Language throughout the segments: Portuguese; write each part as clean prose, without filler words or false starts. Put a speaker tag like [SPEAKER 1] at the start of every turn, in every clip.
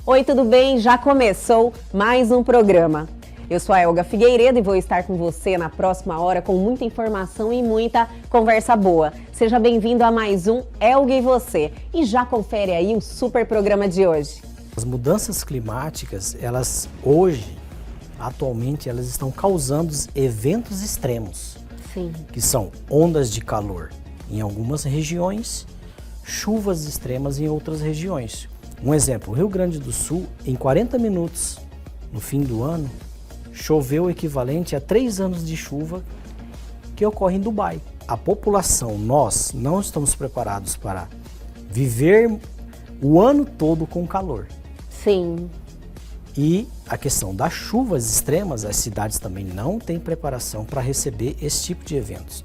[SPEAKER 1] Oi, tudo bem? Já começou mais um programa. Eu sou a Elga Figueiredo e vou estar com você na próxima hora com muita informação e muita conversa boa. Seja bem-vindo a mais um Elga e Você. E já confere aí o super programa de hoje.
[SPEAKER 2] As mudanças climáticas, hoje, atualmente, elas estão causando eventos extremos.
[SPEAKER 1] Sim.
[SPEAKER 2] Que são ondas de calor em algumas regiões, chuvas extremas em outras regiões. Um exemplo, o Rio Grande do Sul, em 40 minutos, no fim do ano, choveu o equivalente a 3 anos de chuva que ocorre em Dubai. A população, nós não estamos preparados para viver o ano todo com calor.
[SPEAKER 1] Sim.
[SPEAKER 2] E a questão das chuvas extremas, as cidades também não têm preparação para receber esse tipo de eventos.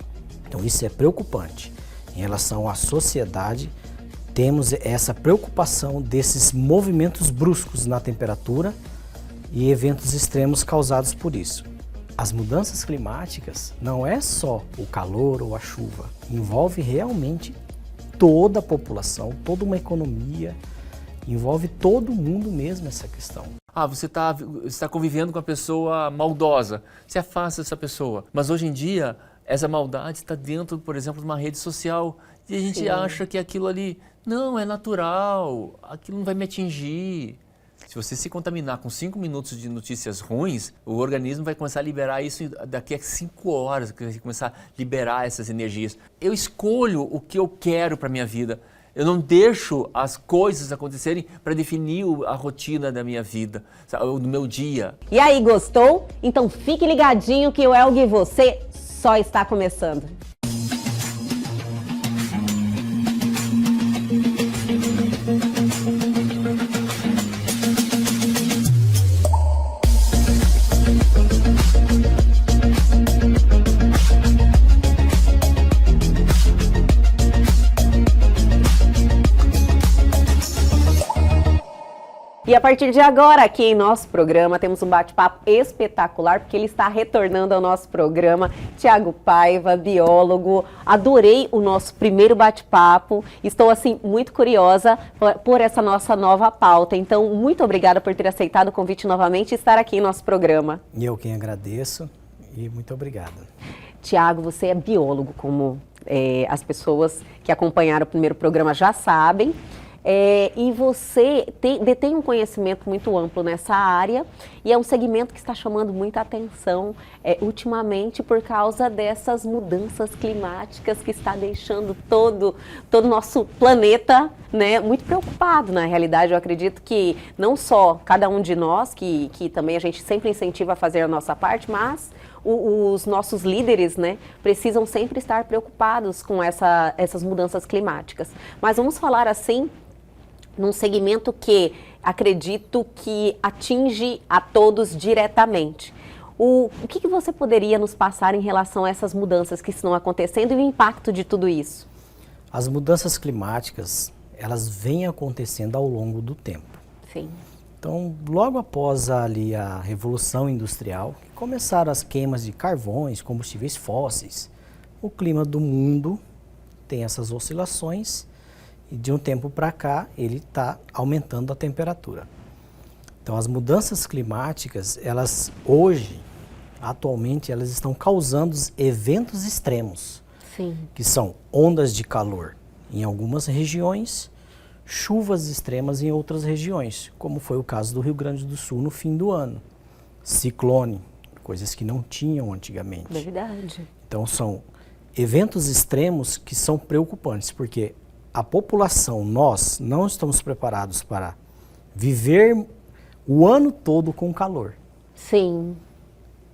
[SPEAKER 2] Então isso é preocupante. Em relação à sociedade, temos essa preocupação desses movimentos bruscos na temperatura e eventos extremos causados por isso. As mudanças climáticas não é só o calor ou a chuva, envolve realmente toda a população, toda uma economia, envolve todo mundo mesmo essa questão.
[SPEAKER 3] Você está convivendo com uma pessoa maldosa, se afasta dessa pessoa. Mas hoje em dia, essa maldade está dentro, por exemplo, de uma rede social e a gente acha que aquilo ali, não, é natural, aquilo não vai me atingir. Se você se contaminar com 5 minutos de notícias ruins, o organismo vai começar a liberar isso daqui a 5 horas, vai começar a liberar essas energias. Eu escolho o que eu quero para a minha vida. Eu não deixo as coisas acontecerem para definir a rotina da minha vida, do meu dia.
[SPEAKER 1] E aí, gostou? Então fique ligadinho que o Elga e Você só está começando. E a partir de agora, aqui em nosso programa, temos um bate-papo espetacular, porque ele está retornando ao nosso programa. Tiago Paiva, biólogo. Adorei o nosso primeiro bate-papo. Estou, assim, muito curiosa por essa nossa nova pauta. Então, muito obrigada por ter aceitado o convite novamente e estar aqui em nosso programa.
[SPEAKER 2] E eu quem agradeço e muito obrigado.
[SPEAKER 1] Tiago, você é biólogo, como as pessoas que acompanharam o primeiro programa já sabem. E você detém um conhecimento muito amplo nessa área e é um segmento que está chamando muita atenção ultimamente por causa dessas mudanças climáticas que está deixando todo o nosso planeta, né, muito preocupado. Na realidade, eu acredito que não só cada um de nós, que também a gente sempre incentiva a fazer a nossa parte, mas os nossos líderes, né, precisam sempre estar preocupados com essas mudanças climáticas. Mas vamos falar assim, num segmento que acredito que atinge a todos diretamente. O que você poderia nos passar em relação a essas mudanças que estão acontecendo e o impacto de tudo isso?
[SPEAKER 2] As mudanças climáticas, elas vêm acontecendo ao longo do tempo.
[SPEAKER 1] Sim.
[SPEAKER 2] Então, logo após ali a Revolução Industrial, começaram as queimas de carvões, combustíveis fósseis, o clima do mundo tem essas oscilações. E de um tempo para cá, ele está aumentando a temperatura. Então, as mudanças climáticas, hoje, atualmente, elas estão causando eventos extremos.
[SPEAKER 1] Sim.
[SPEAKER 2] Que são ondas de calor em algumas regiões, chuvas extremas em outras regiões, como foi o caso do Rio Grande do Sul no fim do ano. Ciclone, coisas que não tinham antigamente.
[SPEAKER 1] Verdade.
[SPEAKER 2] Então, são eventos extremos que são preocupantes, porque a população, nós não estamos preparados para viver o ano todo com calor.
[SPEAKER 1] Sim.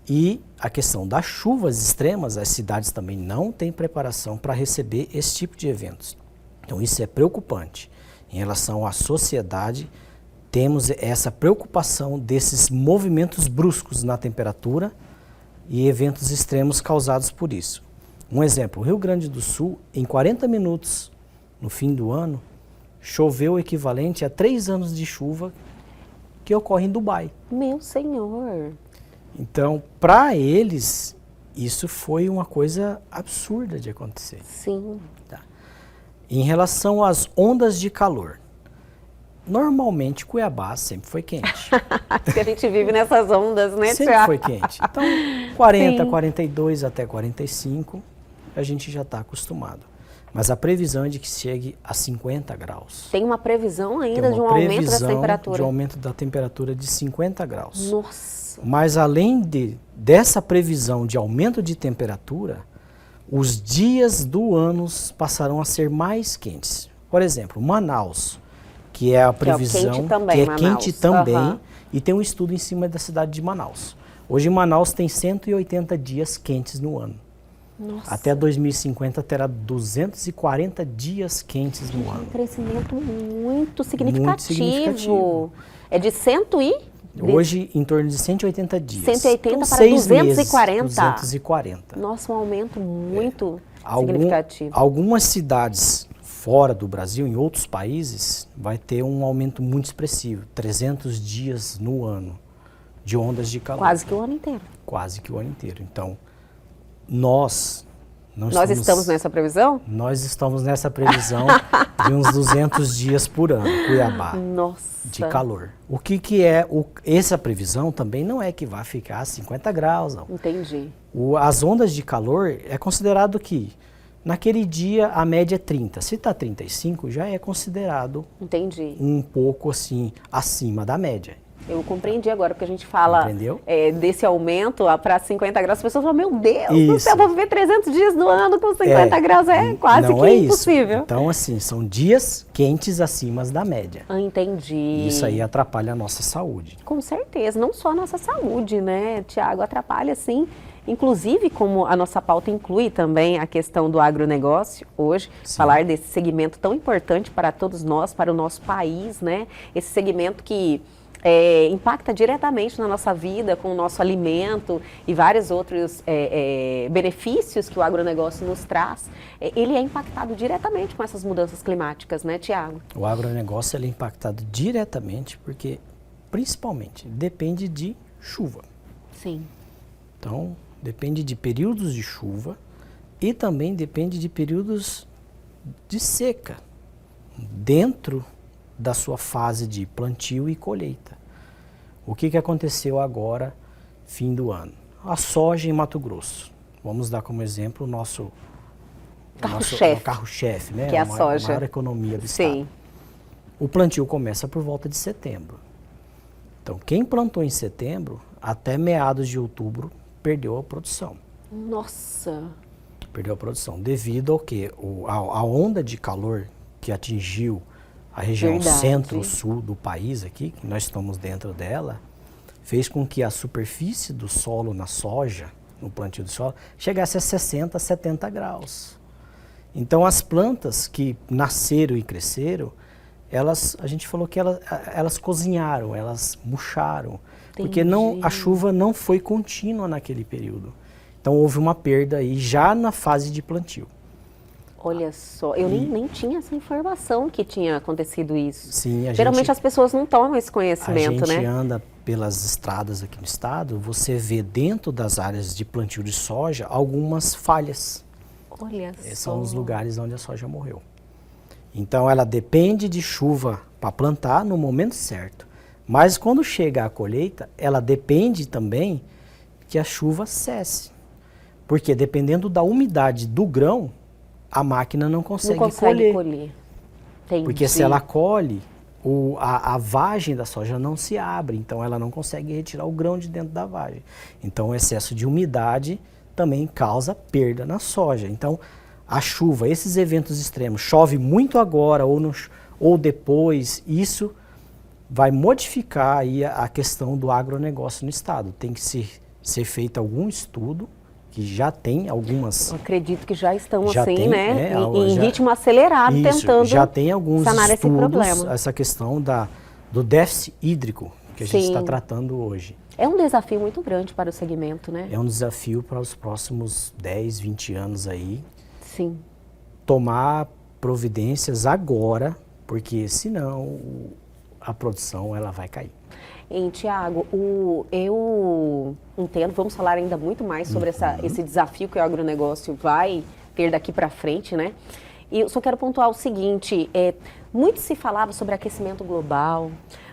[SPEAKER 2] E a questão das chuvas extremas, as cidades também não têm preparação para receber esse tipo de eventos. Então isso é preocupante. Em relação à sociedade, temos essa preocupação desses movimentos bruscos na temperatura e eventos extremos causados por isso. Um exemplo, o Rio Grande do Sul, em 40 minutos, no fim do ano, choveu o equivalente a 3 anos de chuva que ocorre em Dubai.
[SPEAKER 1] Meu senhor!
[SPEAKER 2] Então, para eles, isso foi uma coisa absurda de acontecer.
[SPEAKER 1] Sim.
[SPEAKER 2] Tá. Em relação às ondas de calor, Normalmente Cuiabá sempre foi quente.
[SPEAKER 1] Porque a gente vive nessas ondas, né,
[SPEAKER 2] Sempre
[SPEAKER 1] Tiago?
[SPEAKER 2] foi quente. Então, 40,
[SPEAKER 1] Sim.
[SPEAKER 2] 42 até 45, a gente já está acostumado. Mas a previsão é de que chegue a 50 graus.
[SPEAKER 1] Tem uma previsão
[SPEAKER 2] Tem
[SPEAKER 1] ainda
[SPEAKER 2] uma
[SPEAKER 1] de um aumento dessa
[SPEAKER 2] previsão
[SPEAKER 1] temperatura.
[SPEAKER 2] de aumento da temperatura de 50 graus.
[SPEAKER 1] Nossa.
[SPEAKER 2] Mas além dessa previsão de aumento de temperatura, os dias do ano passarão a ser mais quentes. Por exemplo, Manaus, que é a previsão,
[SPEAKER 1] quente também,
[SPEAKER 2] que é
[SPEAKER 1] Manaus.
[SPEAKER 2] quente também,
[SPEAKER 1] Aham.
[SPEAKER 2] e tem um estudo em cima da cidade de Manaus. Hoje Manaus tem 180 dias quentes no ano.
[SPEAKER 1] Nossa.
[SPEAKER 2] Até 2050 terá 240 dias quentes no
[SPEAKER 1] Um
[SPEAKER 2] ano.
[SPEAKER 1] crescimento muito significativo.
[SPEAKER 2] significativo.
[SPEAKER 1] É de 100 e...
[SPEAKER 2] Hoje, em torno de 180 dias.
[SPEAKER 1] 180
[SPEAKER 2] Então,
[SPEAKER 1] para
[SPEAKER 2] 6
[SPEAKER 1] 240.
[SPEAKER 2] Meses, 240.
[SPEAKER 1] Nossa, um aumento muito significativo.
[SPEAKER 2] Algumas cidades fora do Brasil, em outros países, vai ter um aumento muito expressivo. 300 dias no ano de ondas de calor.
[SPEAKER 1] Quase que o ano inteiro.
[SPEAKER 2] Quase que o ano inteiro. Então, nós
[SPEAKER 1] estamos nessa previsão?
[SPEAKER 2] Nós estamos nessa previsão de uns 200 dias por ano, Cuiabá,
[SPEAKER 1] Nossa.
[SPEAKER 2] de calor. O que é essa previsão também não é que vai ficar a 50 graus, não.
[SPEAKER 1] Entendi.
[SPEAKER 2] As ondas de calor é considerado que naquele dia a média é 30. Se está 35, já é considerado
[SPEAKER 1] Entendi.
[SPEAKER 2] um pouco assim acima da média.
[SPEAKER 1] Eu compreendi agora, porque a gente fala
[SPEAKER 2] Entendeu?
[SPEAKER 1] Desse aumento para 50 graus, as pessoas falam, meu Deus do
[SPEAKER 2] Isso.
[SPEAKER 1] céu, vou viver 300 dias do ano com 50 graus, é quase
[SPEAKER 2] não
[SPEAKER 1] que
[SPEAKER 2] é
[SPEAKER 1] impossível.
[SPEAKER 2] Isso. Então, assim, são dias quentes acima da média.
[SPEAKER 1] Entendi.
[SPEAKER 2] Isso aí atrapalha a nossa saúde.
[SPEAKER 1] Com certeza, não só a nossa saúde, né, Tiago? Atrapalha, sim. Inclusive, como a nossa pauta inclui também a questão do agronegócio hoje,
[SPEAKER 2] Sim.
[SPEAKER 1] falar desse segmento tão importante para todos nós, para o nosso país, né? Esse segmento que impacta diretamente na nossa vida, com o nosso alimento e vários outros benefícios que o agronegócio nos traz. Ele é impactado diretamente com essas mudanças climáticas, né, Tiago?
[SPEAKER 2] O agronegócio ele é impactado diretamente porque, principalmente, depende de chuva.
[SPEAKER 1] Sim.
[SPEAKER 2] Então, depende de períodos de chuva e também depende de períodos de seca dentro da sua fase de plantio e colheita. O que aconteceu agora, fim do ano? A soja em Mato Grosso. Vamos dar como exemplo o nosso carro-chefe, né?
[SPEAKER 1] Que é a soja.
[SPEAKER 2] A maior economia do
[SPEAKER 1] Sim.
[SPEAKER 2] estado. O plantio começa por volta de setembro. Então, quem plantou em setembro, até meados de outubro, perdeu a produção.
[SPEAKER 1] Nossa.
[SPEAKER 2] Perdeu a produção. Devido ao quê? A onda de calor que atingiu a região
[SPEAKER 1] Verdade.
[SPEAKER 2] centro-sul do país aqui, que nós estamos dentro dela, fez com que a superfície do solo na soja, no plantio de soja, chegasse a 60, 70 graus. Então, as plantas que nasceram e cresceram, a gente falou que elas cozinharam, elas murcharam, porque a chuva não foi contínua naquele período. Então, houve uma perda aí já na fase de plantio.
[SPEAKER 1] Olha só, eu nem tinha essa informação que tinha acontecido isso.
[SPEAKER 2] Sim,
[SPEAKER 1] Geralmente as pessoas não tomam esse conhecimento,
[SPEAKER 2] né? A gente
[SPEAKER 1] né?
[SPEAKER 2] anda pelas estradas aqui no estado, você vê dentro das áreas de plantio de soja algumas falhas.
[SPEAKER 1] Olha só.
[SPEAKER 2] São os lugares onde a soja morreu. Então ela depende de chuva para plantar no momento certo. Mas quando chega a colheita, ela depende também que a chuva cesse. Porque dependendo da umidade do grão, a máquina não consegue colher.
[SPEAKER 1] Entendi.
[SPEAKER 2] Porque se ela colhe, a vagem da soja não se abre, então ela não consegue retirar o grão de dentro da vagem. Então o excesso de umidade também causa perda na soja. Então a chuva, esses eventos extremos, chove muito agora ou depois, isso vai modificar aí a questão do agronegócio no estado. Tem que ser feito algum estudo, que já tem algumas...
[SPEAKER 1] Eu acredito que já estão
[SPEAKER 2] né?
[SPEAKER 1] Em ritmo acelerado,
[SPEAKER 2] isso,
[SPEAKER 1] tentando
[SPEAKER 2] já tem alguns
[SPEAKER 1] sanar esse problema.
[SPEAKER 2] estudos, essa questão do déficit hídrico que a gente está tratando hoje.
[SPEAKER 1] É um desafio muito grande para o segmento, né?
[SPEAKER 2] É um desafio para os próximos 10, 20 anos aí.
[SPEAKER 1] Sim.
[SPEAKER 2] Tomar providências agora, porque senão a produção ela vai cair.
[SPEAKER 1] Tiago, eu entendo, vamos falar ainda muito mais sobre esse desafio que o agronegócio vai ter daqui para frente, né? E eu só quero pontuar o seguinte, Muito se falava sobre aquecimento global,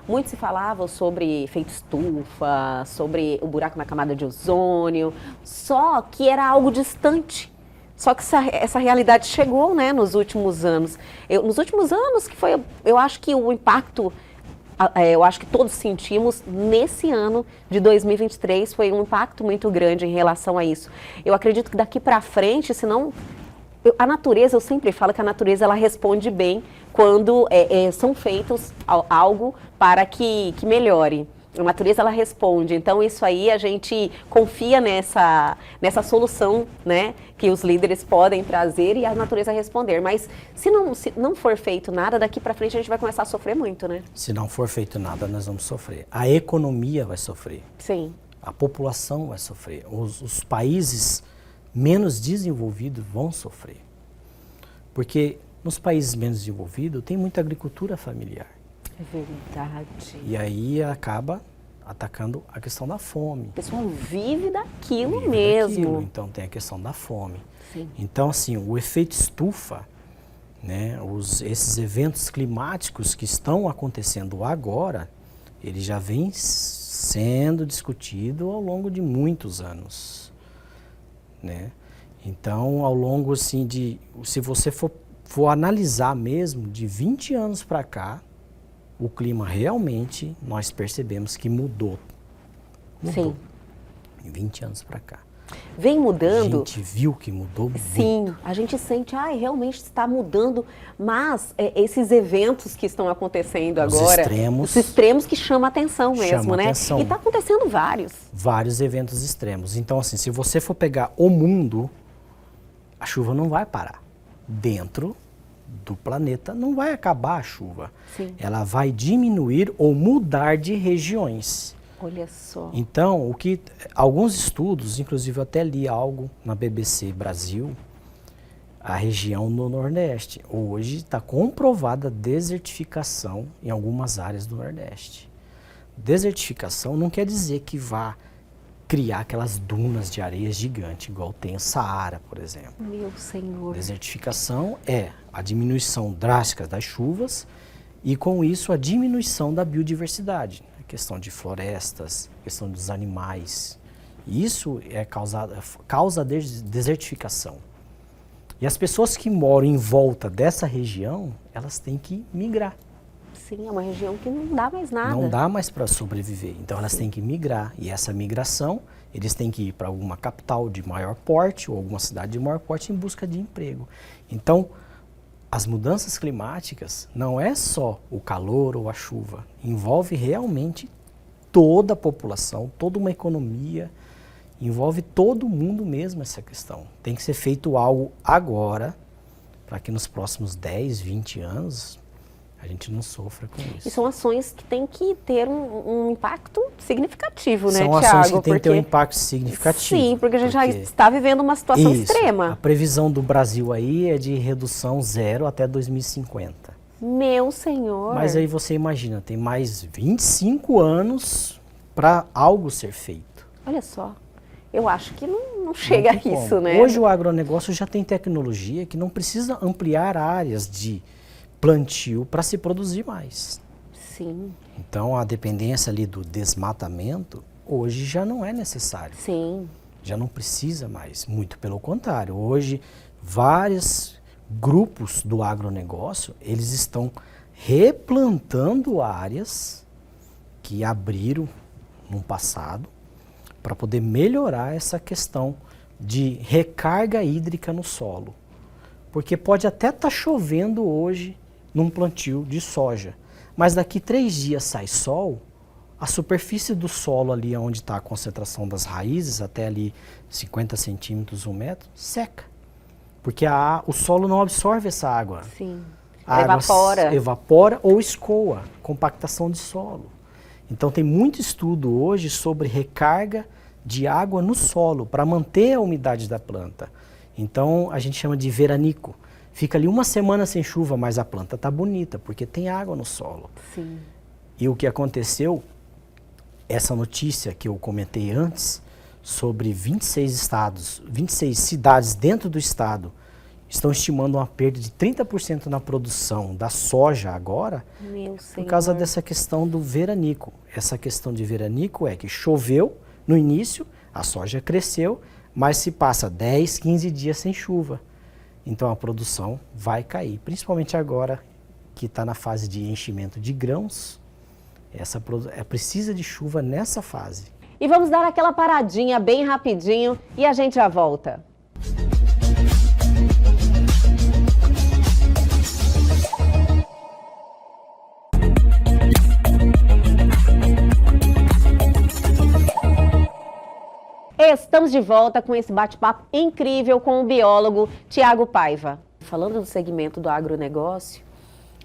[SPEAKER 1] muito se falava sobre efeito estufa, sobre o buraco na camada de ozônio, só que era algo distante. Só que essa realidade chegou, né, nos últimos anos. Nos últimos anos, que foi, eu acho que o impacto, eu acho que todos sentimos nesse ano de 2023, foi um impacto muito grande em relação a isso. Eu acredito que daqui para frente, senão... A natureza, eu sempre falo que a natureza ela responde bem quando são feitos algo para que melhore. A natureza ela responde, então isso aí a gente confia nessa solução, né, que os líderes podem trazer e a natureza responder. Mas se não for feito nada, daqui para frente a gente vai começar a sofrer muito, né?
[SPEAKER 2] Se não for feito nada, nós vamos sofrer. A economia vai sofrer.
[SPEAKER 1] Sim.
[SPEAKER 2] A população vai sofrer. Os países menos desenvolvidos vão sofrer. Porque nos países menos desenvolvidos tem muita agricultura familiar.
[SPEAKER 1] É verdade.
[SPEAKER 2] E aí acaba atacando a questão da fome.
[SPEAKER 1] O pessoal vive daquilo mesmo.
[SPEAKER 2] Então tem a questão da fome.
[SPEAKER 1] Sim.
[SPEAKER 2] Então assim, o efeito estufa, né, esses eventos climáticos que estão acontecendo agora, ele já vem sendo discutido ao longo de muitos anos, né? Então, ao longo assim se você for analisar mesmo, de 20 anos para cá, o clima realmente, nós percebemos que mudou.
[SPEAKER 1] Sim.
[SPEAKER 2] Em 20 anos para cá.
[SPEAKER 1] Vem mudando.
[SPEAKER 2] A gente viu que mudou muito.
[SPEAKER 1] Sim, a gente sente, realmente está mudando, mas esses eventos que estão acontecendo agora, os extremos que chamam a atenção mesmo, né?
[SPEAKER 2] Atenção.
[SPEAKER 1] E está acontecendo vários.
[SPEAKER 2] Vários eventos extremos. Então, assim, se você for pegar o mundo, a chuva não vai parar. Dentro do planeta não vai acabar a chuva.
[SPEAKER 1] Sim.
[SPEAKER 2] Ela vai diminuir ou mudar de regiões.
[SPEAKER 1] Olha só.
[SPEAKER 2] Então, alguns estudos, inclusive eu até li algo na BBC Brasil, a região no Nordeste. Hoje está comprovada a desertificação em algumas áreas do Nordeste. Desertificação não quer dizer que vá criar aquelas dunas de areia gigantes, igual tem o Saara, por exemplo.
[SPEAKER 1] Meu Senhor.
[SPEAKER 2] Desertificação é a diminuição drástica das chuvas e, com isso, a diminuição da biodiversidade. A questão de florestas, a questão dos animais. Isso é causa de desertificação. E as pessoas que moram em volta dessa região, elas têm que migrar.
[SPEAKER 1] Sim, é uma região que não dá mais nada.
[SPEAKER 2] Não dá mais para sobreviver. Então elas têm que migrar. E essa migração, eles têm que ir para alguma capital de maior porte ou alguma cidade de maior porte em busca de emprego. Então, as mudanças climáticas não é só o calor ou a chuva. Envolve realmente toda a população, toda uma economia. Envolve todo mundo mesmo essa questão. Tem que ser feito algo agora, para que nos próximos 10, 20 anos a gente não sofra com isso.
[SPEAKER 1] E são ações que têm que ter um impacto significativo, né,
[SPEAKER 2] São
[SPEAKER 1] Thiago?
[SPEAKER 2] ações que têm que ter um impacto significativo.
[SPEAKER 1] Sim, porque a gente já está vivendo uma situação extrema.
[SPEAKER 2] A previsão do Brasil aí é de redução zero até 2050.
[SPEAKER 1] Meu Senhor!
[SPEAKER 2] Mas aí você imagina, tem mais 25 anos para algo ser feito.
[SPEAKER 1] Olha só, eu acho que não chega a isso, né?
[SPEAKER 2] Hoje o agronegócio já tem tecnologia que não precisa ampliar áreas de plantio para se produzir mais.
[SPEAKER 1] Sim.
[SPEAKER 2] Então a dependência ali do desmatamento hoje já não é necessário.
[SPEAKER 1] Sim.
[SPEAKER 2] Já não precisa mais, muito pelo contrário. Hoje vários grupos do agronegócio, eles estão replantando áreas que abriram no passado para poder melhorar essa questão de recarga hídrica no solo. Porque pode até estar chovendo hoje num plantio de soja, mas daqui 3 dias sai sol, a superfície do solo ali onde está a concentração das raízes, até ali 50 centímetros, 1 metro, seca. Porque o solo não absorve essa água.
[SPEAKER 1] Sim.
[SPEAKER 2] A água evapora ou escoa, compactação de solo. Então tem muito estudo hoje sobre recarga de água no solo para manter a umidade da planta. Então a gente chama de veranico. Fica ali 1 semana sem chuva, mas a planta está bonita, porque tem água no solo.
[SPEAKER 1] Sim.
[SPEAKER 2] E o que aconteceu, essa notícia que eu comentei antes, sobre 26 cidades dentro do estado estão estimando uma perda de 30% na produção da soja agora,
[SPEAKER 1] Meu
[SPEAKER 2] por
[SPEAKER 1] Senhor.
[SPEAKER 2] causa dessa questão do veranico. Essa questão de veranico é que choveu no início, a soja cresceu, mas se passa 10, 15 dias sem chuva. Então a produção vai cair, principalmente agora que está na fase de enchimento de grãos. Precisa de chuva nessa fase.
[SPEAKER 1] E vamos dar aquela paradinha bem rapidinho e a gente já volta. Estamos de volta com esse bate-papo incrível com o biólogo Tiago Paiva. Falando do segmento do agronegócio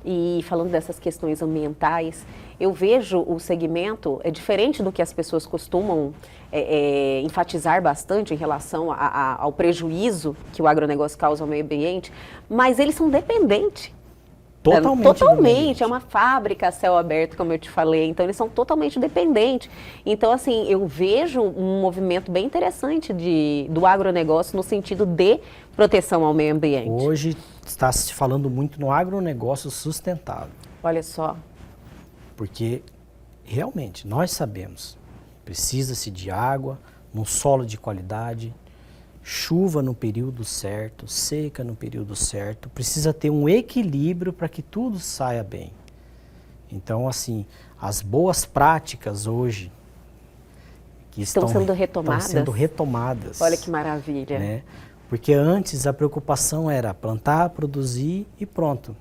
[SPEAKER 1] e falando dessas questões ambientais, eu vejo o segmento diferente do que as pessoas costumam enfatizar bastante em relação ao prejuízo que o agronegócio causa ao meio ambiente, mas eles são dependentes. Totalmente, é uma fábrica a céu aberto, como eu te falei, então eles são totalmente dependentes. Então, assim, eu vejo um movimento bem interessante do agronegócio no sentido de proteção ao meio ambiente.
[SPEAKER 2] Hoje está se falando muito no agronegócio sustentável.
[SPEAKER 1] Olha só.
[SPEAKER 2] Porque, realmente, nós sabemos, precisa-se de água, num solo de qualidade, chuva no período certo, seca no período certo, precisa ter um equilíbrio para que tudo saia bem. Então, assim, as boas práticas hoje que estão sendo retomadas.
[SPEAKER 1] Olha que maravilha.
[SPEAKER 2] Né? Porque antes a preocupação era plantar, produzir e pronto.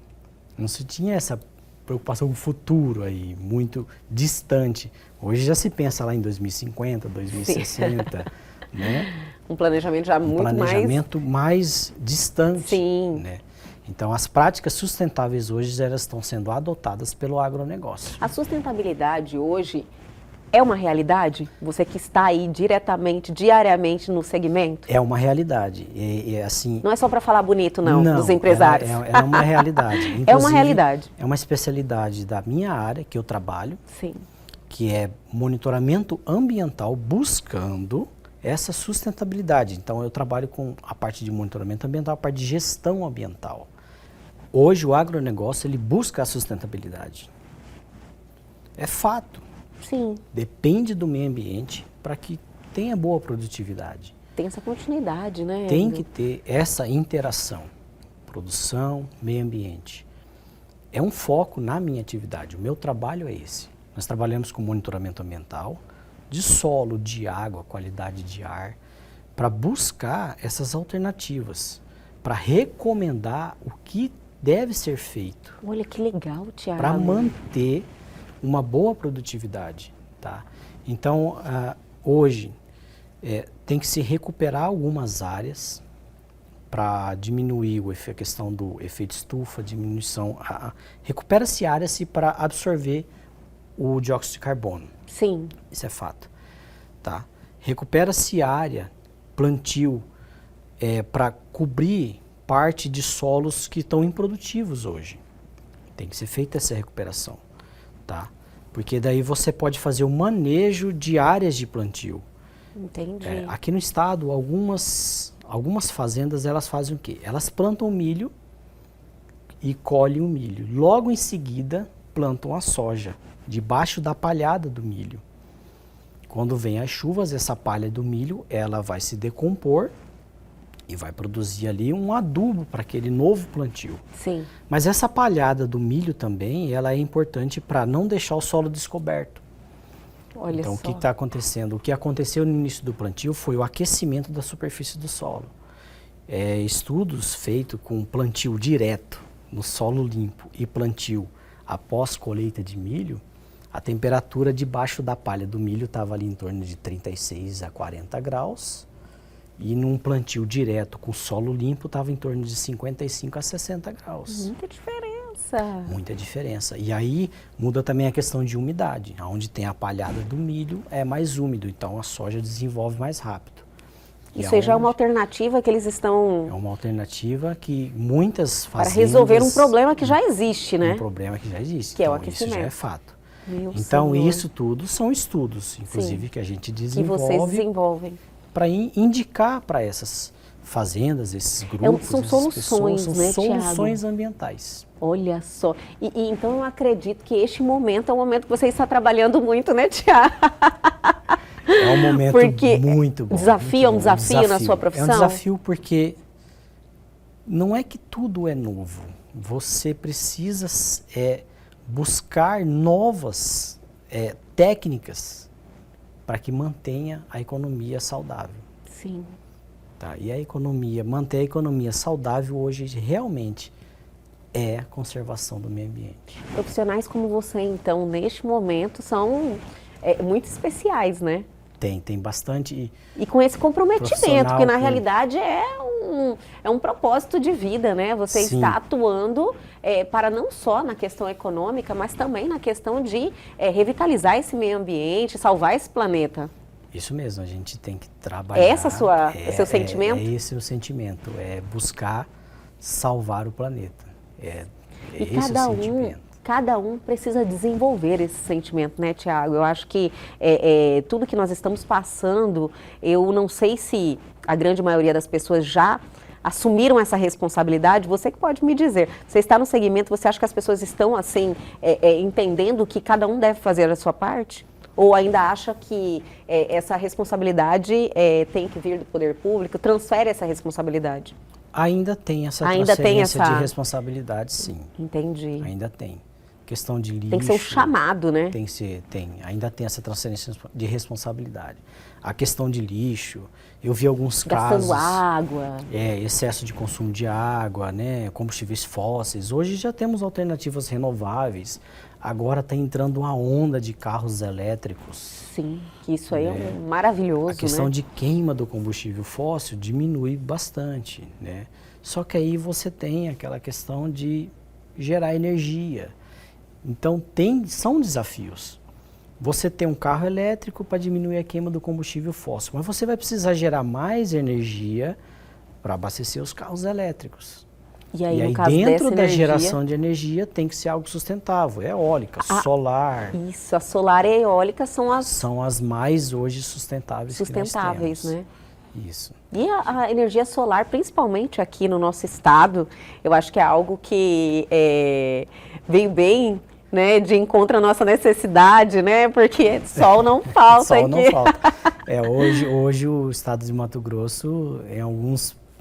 [SPEAKER 2] Não se tinha essa preocupação futuro aí, muito distante. Hoje já se pensa lá em 2050, 2060, né?
[SPEAKER 1] Um planejamento já muito
[SPEAKER 2] mais distante.
[SPEAKER 1] Sim.
[SPEAKER 2] Né? Então, as práticas sustentáveis hoje elas estão sendo adotadas pelo agronegócio.
[SPEAKER 1] A sustentabilidade hoje é uma realidade? Você que está aí diretamente, diariamente no segmento?
[SPEAKER 2] É uma realidade. Assim,
[SPEAKER 1] não é só para falar bonito, não, dos empresários.
[SPEAKER 2] É uma realidade.
[SPEAKER 1] É uma realidade.
[SPEAKER 2] É uma especialidade da minha área, que eu trabalho,
[SPEAKER 1] Sim.
[SPEAKER 2] que é monitoramento ambiental buscando essa sustentabilidade. Então, eu trabalho com a parte de monitoramento ambiental, a parte de gestão ambiental. Hoje, o agronegócio, ele busca a sustentabilidade. É fato.
[SPEAKER 1] Sim.
[SPEAKER 2] Depende do meio ambiente para que tenha boa produtividade.
[SPEAKER 1] Tem essa continuidade, né?
[SPEAKER 2] Tem que ter essa interação. Produção, meio ambiente. É um foco na minha atividade. O meu trabalho é esse. Nós trabalhamos com monitoramento ambiental, de solo, de água, qualidade de ar, para buscar essas alternativas, para recomendar o que deve ser feito.
[SPEAKER 1] Olha que legal, Tiago.
[SPEAKER 2] Para manter uma boa produtividade, tá? Então, hoje, tem que se recuperar algumas áreas para diminuir a questão do efeito estufa, diminuição. Recupera-se áreas para absorver o dióxido de carbono.
[SPEAKER 1] Sim.
[SPEAKER 2] Isso é fato. Tá? Recupera-se área, plantio, para cobrir parte de solos que estão improdutivos hoje. Tem que ser feita essa recuperação. Tá? Porque daí você pode fazer o manejo de áreas de plantio.
[SPEAKER 1] Entendi.
[SPEAKER 2] Aqui no estado, algumas fazendas, elas fazem o quê? Elas plantam milho e colhem o milho. Logo em seguida, plantam a soja, debaixo da palhada do milho. Quando vem as chuvas, essa palha do milho, ela vai se decompor e vai produzir ali um adubo para aquele novo plantio.
[SPEAKER 1] Sim.
[SPEAKER 2] Mas essa palhada do milho também, ela é importante para não deixar o solo descoberto.
[SPEAKER 1] Olha
[SPEAKER 2] então,
[SPEAKER 1] só.
[SPEAKER 2] o que está acontecendo? O que aconteceu no início do plantio foi o aquecimento da superfície do solo. Estudos feitos com plantio direto no solo limpo e plantio após colheita de milho, a temperatura debaixo da palha do milho estava ali em torno de 36 a 40 graus e num plantio direto com solo limpo estava em torno de 55 a 60 graus.
[SPEAKER 1] Muita diferença.
[SPEAKER 2] Muita diferença. E aí muda também a questão de umidade. Onde tem a palhada do milho é mais úmido, então a soja desenvolve mais rápido.
[SPEAKER 1] Isso aí já é uma alternativa que eles estão...
[SPEAKER 2] É uma alternativa que muitas fazendas...
[SPEAKER 1] Para resolver um problema que já existe, né?
[SPEAKER 2] Um problema que já existe.
[SPEAKER 1] Que
[SPEAKER 2] então,
[SPEAKER 1] é o aquecimento.
[SPEAKER 2] Isso já é fato.
[SPEAKER 1] Meu
[SPEAKER 2] então,
[SPEAKER 1] Senhor.
[SPEAKER 2] isso tudo são estudos, inclusive, que a gente desenvolve.
[SPEAKER 1] Que vocês desenvolvem.
[SPEAKER 2] Para indicar para essas fazendas, esses grupos,
[SPEAKER 1] são
[SPEAKER 2] essas
[SPEAKER 1] soluções,
[SPEAKER 2] pessoas,
[SPEAKER 1] né,
[SPEAKER 2] são
[SPEAKER 1] Thiago?
[SPEAKER 2] soluções ambientais.
[SPEAKER 1] Olha só. E então eu acredito que este momento é um momento que você está trabalhando muito, né, Thiago?
[SPEAKER 2] É um momento muito bom.
[SPEAKER 1] Desafio, é um desafio na sua
[SPEAKER 2] É
[SPEAKER 1] profissão?
[SPEAKER 2] um desafio porque não é que tudo é novo. Você precisa buscar novas técnicas para que mantenha a economia saudável.
[SPEAKER 1] Sim.
[SPEAKER 2] Tá? E manter a economia saudável hoje realmente é a conservação do meio ambiente.
[SPEAKER 1] Profissionais como você, então, neste momento, são muito especiais, né?
[SPEAKER 2] Tem bastante.
[SPEAKER 1] E com esse comprometimento,
[SPEAKER 2] Profissional
[SPEAKER 1] que na
[SPEAKER 2] com-
[SPEAKER 1] realidade é um propósito de vida, né? Você
[SPEAKER 2] Sim.
[SPEAKER 1] está atuando para não só na questão econômica, mas também na questão de revitalizar esse meio ambiente, salvar esse planeta.
[SPEAKER 2] Isso mesmo, a gente tem que trabalhar.
[SPEAKER 1] Seu sentimento?
[SPEAKER 2] Esse o sentimento, é buscar salvar o planeta.
[SPEAKER 1] E
[SPEAKER 2] Esse o sentimento.
[SPEAKER 1] cada um precisa desenvolver esse sentimento, né, Thiago? Eu acho que tudo que nós estamos passando, eu não sei se a grande maioria das pessoas já assumiram essa responsabilidade. Você que pode me dizer. Você está no segmento, você acha que as pessoas estão, assim, entendendo que cada um deve fazer a sua parte? Ou ainda acha que essa responsabilidade tem que vir do poder público? Transfere essa responsabilidade?
[SPEAKER 2] Ainda tem essa
[SPEAKER 1] Ainda tem
[SPEAKER 2] transferência
[SPEAKER 1] essa-
[SPEAKER 2] de responsabilidade, sim.
[SPEAKER 1] Entendi.
[SPEAKER 2] Ainda tem. Questão de lixo.
[SPEAKER 1] Tem que ser um chamado, né?
[SPEAKER 2] Ainda tem essa transferência de responsabilidade. A questão de lixo, eu vi alguns
[SPEAKER 1] Gastando
[SPEAKER 2] casos.
[SPEAKER 1] água.
[SPEAKER 2] Excesso de consumo de água, né? Combustíveis fósseis. Hoje já temos alternativas renováveis. Agora está entrando uma onda de carros elétricos.
[SPEAKER 1] Sim, que isso aí é maravilhoso,
[SPEAKER 2] A questão
[SPEAKER 1] né?
[SPEAKER 2] de queima do combustível fóssil diminui bastante, né? Só que aí você tem aquela questão de gerar energia. Então são desafios. Você tem um carro elétrico para diminuir a queima do combustível fóssil, mas você vai precisar gerar mais energia para abastecer os carros elétricos.
[SPEAKER 1] E aí, no
[SPEAKER 2] E
[SPEAKER 1] caso
[SPEAKER 2] dentro
[SPEAKER 1] dessa
[SPEAKER 2] da
[SPEAKER 1] energia,
[SPEAKER 2] geração de energia tem que ser algo sustentável, eólica, solar.
[SPEAKER 1] Isso, a solar e a eólica são as
[SPEAKER 2] São as mais hoje sustentáveis que nós
[SPEAKER 1] sustentáveis,
[SPEAKER 2] temos.
[SPEAKER 1] né?
[SPEAKER 2] Isso.
[SPEAKER 1] E a energia solar, principalmente aqui no nosso estado, eu acho que é algo que vem bem, né, de encontro à nossa necessidade, né? Porque sol não falta
[SPEAKER 2] Sol
[SPEAKER 1] aqui.
[SPEAKER 2] não falta. Hoje o estado de Mato Grosso,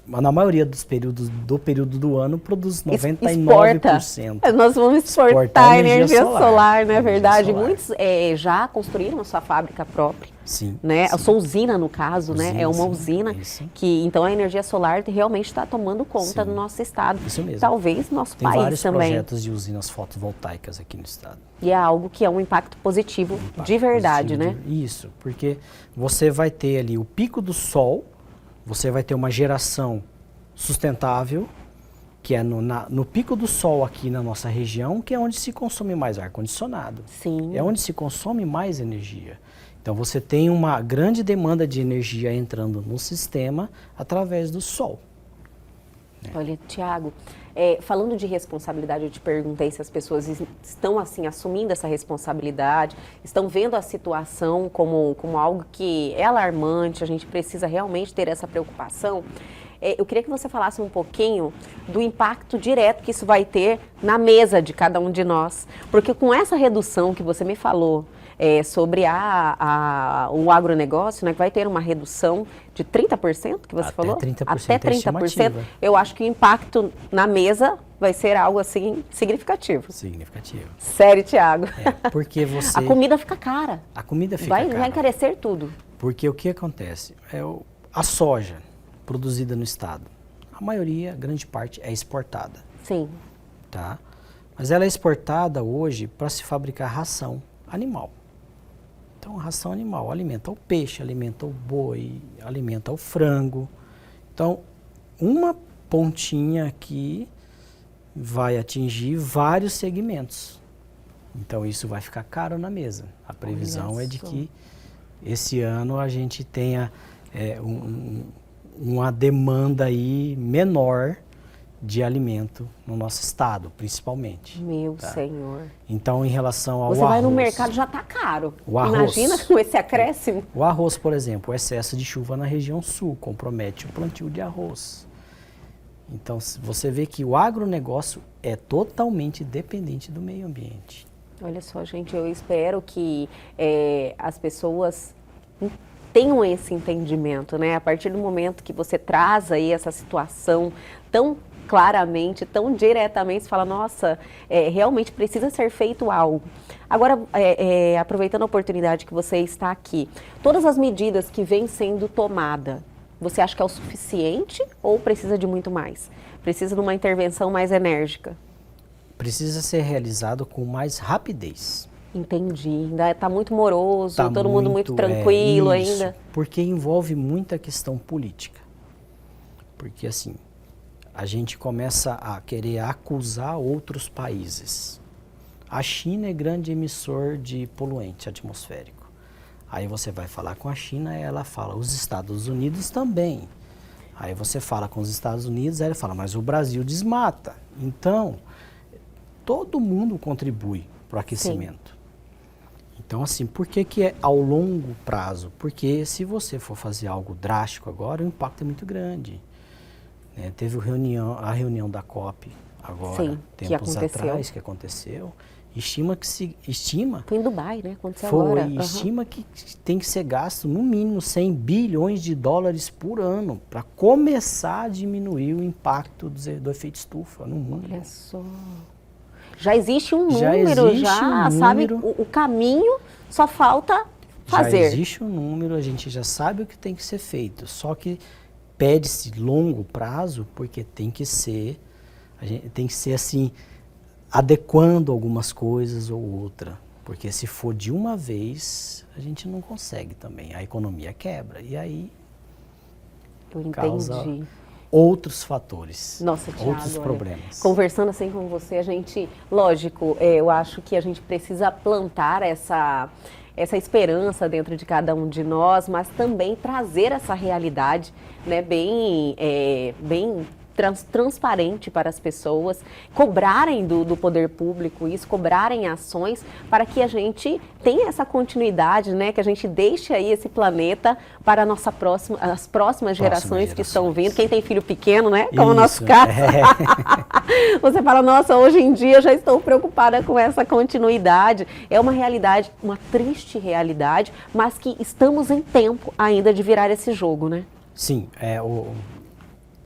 [SPEAKER 2] na maioria dos períodos do ano, produz 99%.
[SPEAKER 1] Nós vamos exportar
[SPEAKER 2] Exportar
[SPEAKER 1] energia solar, não é
[SPEAKER 2] energia
[SPEAKER 1] verdade?
[SPEAKER 2] solar.
[SPEAKER 1] Muitos já construíram a sua fábrica própria.
[SPEAKER 2] Sim.
[SPEAKER 1] Né?
[SPEAKER 2] sim.
[SPEAKER 1] A sua usina, no caso, né? É uma
[SPEAKER 2] sim,
[SPEAKER 1] usina
[SPEAKER 2] isso.
[SPEAKER 1] que, então, a energia solar realmente está tomando conta
[SPEAKER 2] Sim.
[SPEAKER 1] do nosso estado.
[SPEAKER 2] Isso mesmo.
[SPEAKER 1] Talvez nosso
[SPEAKER 2] Tem
[SPEAKER 1] país
[SPEAKER 2] vários
[SPEAKER 1] também.
[SPEAKER 2] projetos de usinas fotovoltaicas aqui no estado.
[SPEAKER 1] E é algo que é um impacto positivo de verdade, né?
[SPEAKER 2] Isso, porque você vai ter ali o pico do sol, você vai ter uma geração sustentável, que é no pico do sol aqui na nossa região, que é onde se consome mais ar-condicionado.
[SPEAKER 1] Sim.
[SPEAKER 2] É onde se consome mais energia. Então você tem uma grande demanda de energia entrando no sistema através do sol.
[SPEAKER 1] Olha, Thiago, falando de responsabilidade, eu te perguntei se as pessoas estão, assim, assumindo essa responsabilidade, estão vendo a situação como algo que é alarmante, a gente precisa realmente ter essa preocupação. Eu queria que você falasse um pouquinho do impacto direto que isso vai ter na mesa de cada um de nós. Porque com essa redução que você me falou sobre o agronegócio, né, que vai ter uma redução de 30%, que você
[SPEAKER 2] Até
[SPEAKER 1] falou?
[SPEAKER 2] 30%
[SPEAKER 1] Até
[SPEAKER 2] é
[SPEAKER 1] 30%.
[SPEAKER 2] estimativa.
[SPEAKER 1] Eu acho que o impacto na mesa vai ser algo assim significativo.
[SPEAKER 2] Significativo.
[SPEAKER 1] Sério, Thiago.
[SPEAKER 2] Porque você...
[SPEAKER 1] A comida fica cara.
[SPEAKER 2] A comida fica
[SPEAKER 1] Vai
[SPEAKER 2] cara.
[SPEAKER 1] encarecer tudo.
[SPEAKER 2] Porque o que acontece? A soja produzida no estado, a maioria, grande parte, é exportada.
[SPEAKER 1] Sim.
[SPEAKER 2] Tá? Mas ela é exportada hoje para se fabricar ração animal. Então, ração animal alimenta o peixe, alimenta o boi, alimenta o frango. Então, uma pontinha aqui vai atingir vários segmentos. Então, isso vai ficar caro na mesa. A previsão é de que esse ano a gente tenha uma demanda aí menor de alimento no nosso estado, principalmente.
[SPEAKER 1] Meu Senhor.
[SPEAKER 2] Então, em relação ao
[SPEAKER 1] Você vai no
[SPEAKER 2] arroz,
[SPEAKER 1] mercado, já está caro.
[SPEAKER 2] O arroz.
[SPEAKER 1] Imagina com esse acréscimo.
[SPEAKER 2] O arroz, por exemplo, o excesso de chuva na região sul compromete o plantio de arroz. Então, você vê que o agronegócio é totalmente dependente do meio ambiente.
[SPEAKER 1] Olha só, gente, eu espero que as pessoas tenham esse entendimento, né? A partir do momento que você traz aí essa situação tão claramente, tão diretamente, você fala, nossa, realmente precisa ser feito algo. Agora, aproveitando a oportunidade que você está aqui, todas as medidas que vêm sendo tomadas, você acha que é o suficiente ou precisa de muito mais? Precisa de uma intervenção mais enérgica?
[SPEAKER 2] Precisa ser realizado com mais rapidez.
[SPEAKER 1] Entendi. Ainda está muito moroso,
[SPEAKER 2] Tá
[SPEAKER 1] todo mundo muito tranquilo
[SPEAKER 2] isso,
[SPEAKER 1] ainda.
[SPEAKER 2] Porque envolve muita questão política. Porque assim, a gente começa a querer acusar outros países. A China é grande emissor de poluente atmosférico. Aí você vai falar com a China e ela fala, os Estados Unidos também. Aí você fala com os Estados Unidos e ela fala, mas o Brasil desmata. Então, todo mundo contribui para o aquecimento. Sim. Então, assim, por que é ao longo prazo? Porque se você for fazer algo drástico agora, o impacto é muito grande. Né? Teve a reunião da COP agora, sim, tempos atrás, que aconteceu. Estima...
[SPEAKER 1] Foi em Dubai, né? Aconteceu agora.
[SPEAKER 2] Estima que tem que ser gasto no mínimo 100 bilhões de dólares por ano para começar a diminuir o impacto do efeito estufa no mundo.
[SPEAKER 1] Olha só. Já existe um número, sabe? O caminho só falta fazer.
[SPEAKER 2] Já existe um número, a gente já sabe o que tem que ser feito. Só que pede-se longo prazo, porque tem que ser assim, adequando algumas coisas ou outra. Porque se for de uma vez, a gente não consegue também. A economia quebra. E aí causa outros fatores,
[SPEAKER 1] nossa, Thiago,
[SPEAKER 2] outros problemas.
[SPEAKER 1] Conversando assim com você, a gente, lógico, eu acho que a gente precisa plantar essa esperança dentro de cada um de nós, mas também trazer essa realidade, né, bem transparente para as pessoas, cobrarem do poder público isso, cobrarem ações para que a gente tenha essa continuidade, né, que a gente deixe aí esse planeta para as próximas gerações que estão vindo. Quem tem filho pequeno, né, como o nosso caso, você fala, nossa, hoje em dia eu já estou preocupada com essa continuidade. É uma realidade, uma triste realidade, mas que estamos em tempo ainda de virar esse jogo, né?
[SPEAKER 2] Sim,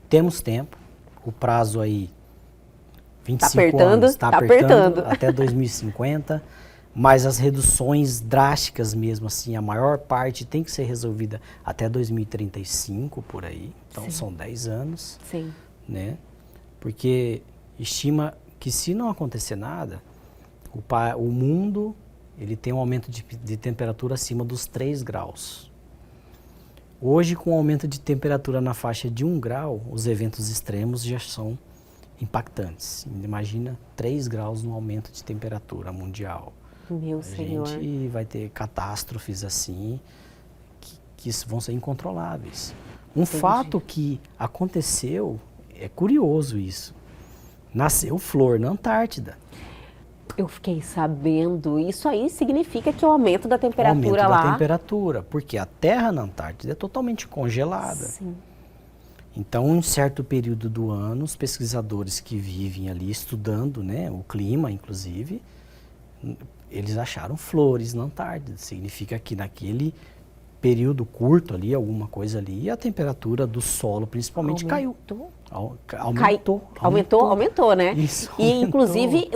[SPEAKER 2] temos tempo. O prazo aí, 25 anos, está apertando até 2050, mas as reduções drásticas mesmo, assim, a maior parte tem que ser resolvida até 2035, por aí. Então, sim, são 10 anos.
[SPEAKER 1] Sim.
[SPEAKER 2] Né? Porque estima que se não acontecer nada, o mundo ele tem um aumento de temperatura acima dos 3 graus. Hoje, com o aumento de temperatura na faixa de 1 grau, os eventos extremos já são impactantes. Imagina 3 graus no aumento de temperatura mundial.
[SPEAKER 1] Meu Senhor.
[SPEAKER 2] A gente vai ter catástrofes assim, que vão ser incontroláveis. Um fato que aconteceu, é curioso isso, nasceu flor na Antártida.
[SPEAKER 1] Eu fiquei sabendo, isso aí significa que o aumento da temperatura lá...
[SPEAKER 2] Aumento da temperatura, porque a terra na Antártida é totalmente congelada.
[SPEAKER 1] Sim.
[SPEAKER 2] Então, em certo período do ano, os pesquisadores que vivem ali estudando, né, o clima, inclusive, eles acharam flores na Antártida. Significa que naquele período curto ali, alguma coisa ali, a temperatura do solo principalmente caiu.
[SPEAKER 1] Aumentou, né?
[SPEAKER 2] Isso,
[SPEAKER 1] e aumentou. Inclusive,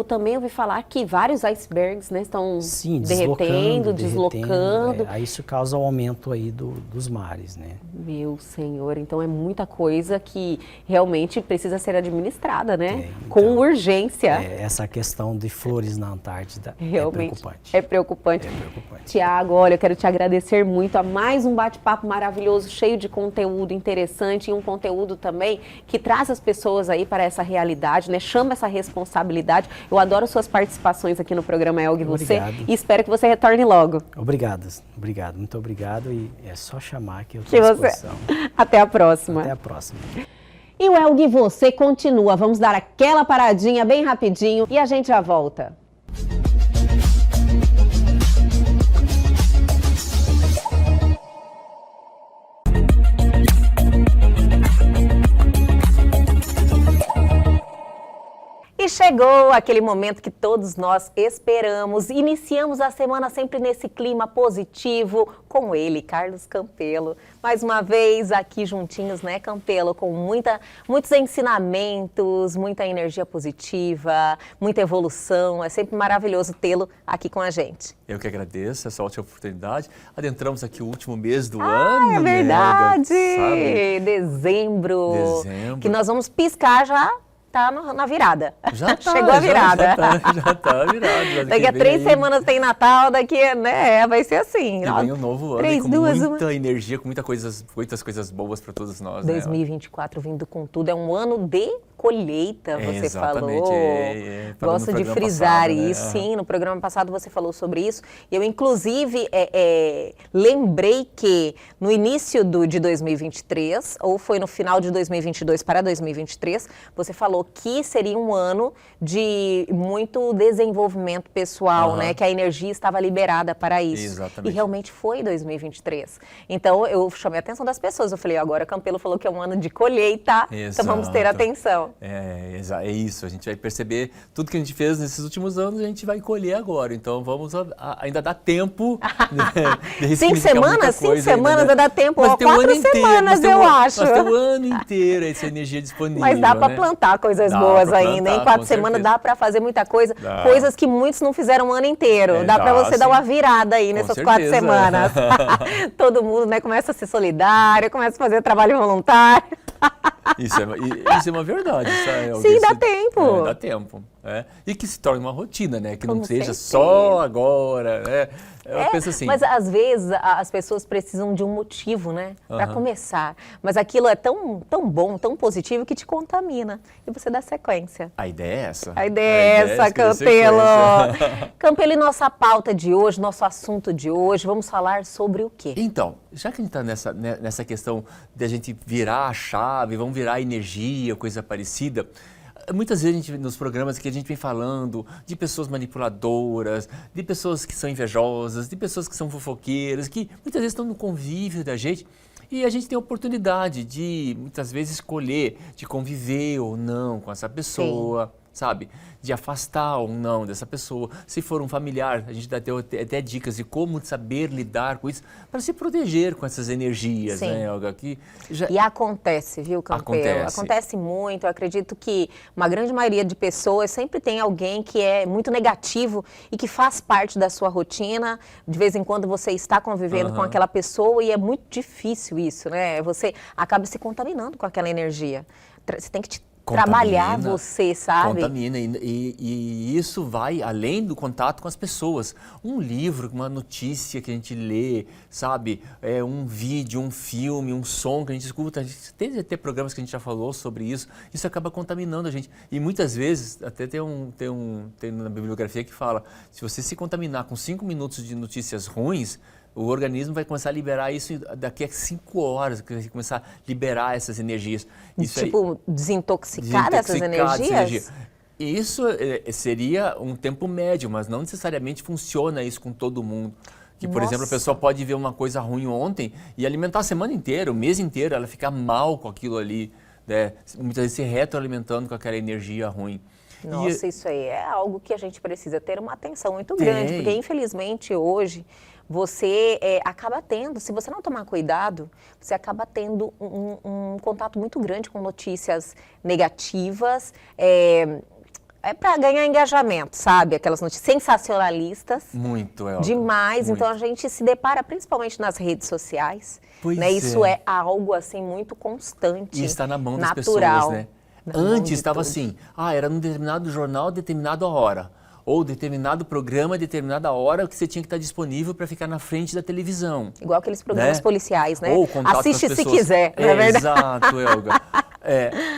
[SPEAKER 1] também ouvi falar que vários icebergs, né, estão derretendo, deslocando.
[SPEAKER 2] Aí isso causa o aumento aí dos mares, né?
[SPEAKER 1] Meu Senhor, então é muita coisa que realmente precisa ser administrada, né?
[SPEAKER 2] Então,
[SPEAKER 1] com urgência.
[SPEAKER 2] Essa questão de flores na Antártida
[SPEAKER 1] realmente
[SPEAKER 2] é preocupante.
[SPEAKER 1] É preocupante.
[SPEAKER 2] É preocupante.
[SPEAKER 1] Tiago, olha, eu quero te agradecer muito a mais um bate-papo maravilhoso, cheio de conteúdo interessante e um conteúdo também que traz as pessoas aí para essa realidade, né? Chama essa responsabilidade. Eu adoro suas participações aqui no programa Elg Você e espero que você retorne logo.
[SPEAKER 2] Obrigado, muito obrigado e é só chamar que eu estou à disposição.
[SPEAKER 1] Até a próxima.
[SPEAKER 2] Até a próxima.
[SPEAKER 1] E o Elgue Você continua. Vamos dar aquela paradinha bem rapidinho e a gente já volta. E chegou aquele momento que todos nós esperamos. Iniciamos a semana sempre nesse clima positivo com ele, Carlos Campelo. Mais uma vez aqui juntinhos, né, Campelo? Com muitos ensinamentos, muita energia positiva, muita evolução. É sempre maravilhoso tê-lo aqui com a gente.
[SPEAKER 3] Eu que agradeço essa ótima oportunidade. Adentramos aqui o último mês do ano.
[SPEAKER 1] É verdade!
[SPEAKER 3] Né?
[SPEAKER 1] Dezembro. Que nós vamos piscar já. Tá na virada.
[SPEAKER 3] Já tá,
[SPEAKER 1] chegou a virada.
[SPEAKER 3] Já tá virada.
[SPEAKER 1] Daqui a 3 semanas tem Natal, vai ser assim.
[SPEAKER 3] E vem um novo ano
[SPEAKER 1] 3,
[SPEAKER 3] com
[SPEAKER 1] 2,
[SPEAKER 3] muita energia, com muitas coisas boas para todos nós.
[SPEAKER 1] 2024 vindo com tudo, é um ano de colheita, você
[SPEAKER 3] exatamente,
[SPEAKER 1] falou. Gosto de frisar isso, né? Sim, no programa passado você falou sobre isso. Eu, inclusive, lembrei que no início de 2023, ou foi no final de 2022 para 2023, você falou que seria um ano de muito desenvolvimento pessoal, né? Que a energia estava liberada para isso.
[SPEAKER 3] Exatamente.
[SPEAKER 1] E realmente foi 2023. Então, eu chamei a atenção das pessoas. Eu falei, agora Campelo falou que é um ano de colheita, então vamos ter atenção.
[SPEAKER 3] É isso, a gente vai perceber tudo que a gente fez nesses últimos anos, a gente vai colher agora. Então, ainda dá tempo de
[SPEAKER 1] 5 semanas? 5 semanas ainda dá tempo.
[SPEAKER 3] Mas
[SPEAKER 1] 4 semanas, eu acho.
[SPEAKER 3] Mas tem o ano inteiro essa energia disponível.
[SPEAKER 1] Mas dá para plantar coisas boas ainda. Em 4 semanas dá para fazer muita coisa. Coisas que muitos não fizeram o ano inteiro. Dá para você dar uma virada aí nessas 4 semanas. Todo mundo, né, começa a ser solidário, começa a fazer trabalho voluntário.
[SPEAKER 3] Isso é uma verdade.
[SPEAKER 1] Sim, dá tempo.
[SPEAKER 3] Dá tempo. E que se torne uma rotina, né? Que não seja
[SPEAKER 1] certeza.
[SPEAKER 3] só agora, né? Eu penso assim.
[SPEAKER 1] Mas às vezes as pessoas precisam de um motivo, né? Para começar. Mas aquilo é tão bom, tão positivo que te contamina. E você dá sequência.
[SPEAKER 3] A ideia é essa.
[SPEAKER 1] A ideia é essa, Campelo. Campelo, e nossa pauta de hoje, nosso assunto de hoje, vamos falar sobre o quê?
[SPEAKER 3] Então, já que a gente está nessa questão de a gente virar a chave, vamos virar a energia, coisa parecida. Muitas vezes nos programas que a gente vem falando de pessoas manipuladoras, de pessoas que são invejosas, de pessoas que são fofoqueiras, que muitas vezes estão no convívio da gente e a gente tem a oportunidade de muitas vezes escolher de conviver ou não com essa pessoa. Sim. Sabe? De afastar ou não dessa pessoa. Se for um familiar, a gente dá até dicas de como saber lidar com isso, para se proteger com essas energias,
[SPEAKER 1] Sim.
[SPEAKER 3] né, Olga?
[SPEAKER 1] E acontece, viu, Campelo? Acontece muito. Eu acredito que uma grande maioria de pessoas sempre tem alguém que é muito negativo e que faz parte da sua rotina. De vez em quando você está convivendo com aquela pessoa e é muito difícil isso, né? Você acaba se contaminando com aquela energia. Você tem que trabalhar você, sabe?
[SPEAKER 3] Contamina, e isso vai além do contato com as pessoas. Um livro, uma notícia que a gente lê, sabe? Um vídeo, um filme, um som que a gente escuta. A gente tem até programas que a gente já falou sobre isso. Isso acaba contaminando a gente. E muitas vezes, até tem na bibliografia que fala, se você se contaminar com 5 minutos de notícias ruins, o organismo vai começar a liberar isso daqui a 5 horas, que vai começar a liberar essas energias. Isso
[SPEAKER 1] desintoxicar essas energias?
[SPEAKER 3] Isso seria um tempo médio, mas não necessariamente funciona isso com todo mundo. Que, por exemplo, a pessoa pode ver uma coisa ruim ontem e alimentar a semana inteira, o mês inteiro, ela fica mal com aquilo ali, né? Muitas vezes se retroalimentando com aquela energia ruim.
[SPEAKER 1] Nossa, isso aí é algo que a gente precisa ter uma atenção muito grande, porque infelizmente hoje você acaba tendo, se você não tomar cuidado, você acaba tendo um contato muito grande com notícias negativas, para ganhar engajamento, sabe? Aquelas notícias sensacionalistas.
[SPEAKER 3] Muito,
[SPEAKER 1] demais.
[SPEAKER 3] Muito.
[SPEAKER 1] Então a gente se depara principalmente nas redes sociais.
[SPEAKER 3] Pois
[SPEAKER 1] né? Isso é algo assim muito constante.
[SPEAKER 3] E está na mão das
[SPEAKER 1] natural,
[SPEAKER 3] pessoas, né? Antes estava assim, era num determinado jornal, determinada hora. Ou determinado programa, determinada hora que você tinha que estar disponível para ficar na frente da televisão.
[SPEAKER 1] Igual aqueles programas policiais, né?
[SPEAKER 3] Ou contato
[SPEAKER 1] Assiste
[SPEAKER 3] com as
[SPEAKER 1] se
[SPEAKER 3] pessoas.
[SPEAKER 1] quiser, não é verdade?
[SPEAKER 3] Exato, Elga.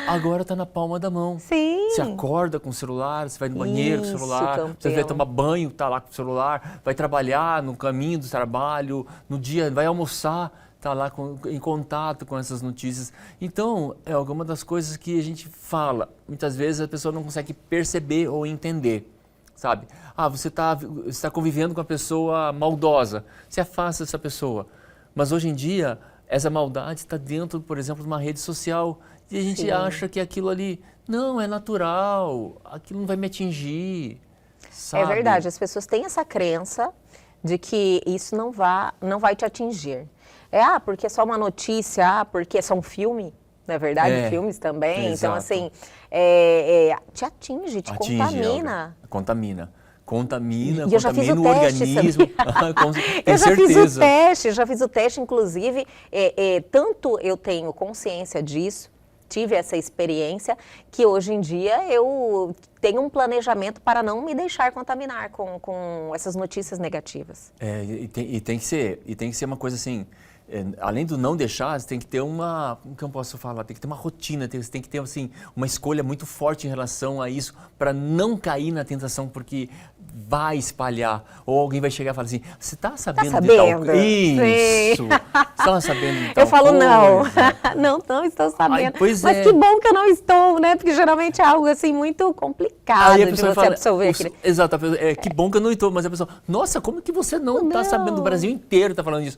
[SPEAKER 3] Agora está na palma da mão.
[SPEAKER 1] Sim.
[SPEAKER 3] Você acorda com o celular, você vai no banheiro com o celular,
[SPEAKER 1] Campelo.
[SPEAKER 3] você vai tomar banho, está lá com o celular, vai trabalhar no caminho do trabalho, no dia, vai almoçar, tá lá em contato com essas notícias. Então, é alguma das coisas que a gente fala. Muitas vezes a pessoa não consegue perceber ou entender, sabe? Ah, você tá convivendo com uma pessoa maldosa, se afasta dessa pessoa. Mas hoje em dia, essa maldade está dentro, por exemplo, de uma rede social e a gente acha que aquilo ali, não, é natural, aquilo não vai me atingir, sabe?
[SPEAKER 4] É verdade, as pessoas têm essa crença de que isso não vai te atingir. Porque é só uma notícia, porque é só um filme, não é verdade? Filmes também.
[SPEAKER 3] Exato.
[SPEAKER 4] Então, assim, te atinge, te contamina.
[SPEAKER 3] Contamina
[SPEAKER 4] E eu já fiz o
[SPEAKER 3] o
[SPEAKER 4] teste,
[SPEAKER 3] organismo.
[SPEAKER 4] Eu já fiz o teste, inclusive, tanto eu tenho consciência disso, tive essa experiência, que hoje em dia eu tenho um planejamento para não me deixar contaminar com essas notícias negativas.
[SPEAKER 3] E tem que ser uma coisa assim, além do não deixar, você tem que ter como que eu posso falar? Tem que ter uma rotina, você tem que ter assim, uma escolha muito forte em relação a isso, para não cair na tentação, porque vai espalhar, ou alguém vai chegar e falar assim, você está sabendo de tal coisa? Isso! Você está sabendo de tal coisa?
[SPEAKER 4] Eu falo, não estou sabendo.
[SPEAKER 3] Pois
[SPEAKER 4] Mas que bom que eu não estou, né? Porque geralmente é algo assim muito complicado de você absorver aquilo.
[SPEAKER 3] Exato, que bom que eu não estou, mas a pessoa, nossa, como que você não está sabendo? O Brasil inteiro está falando disso.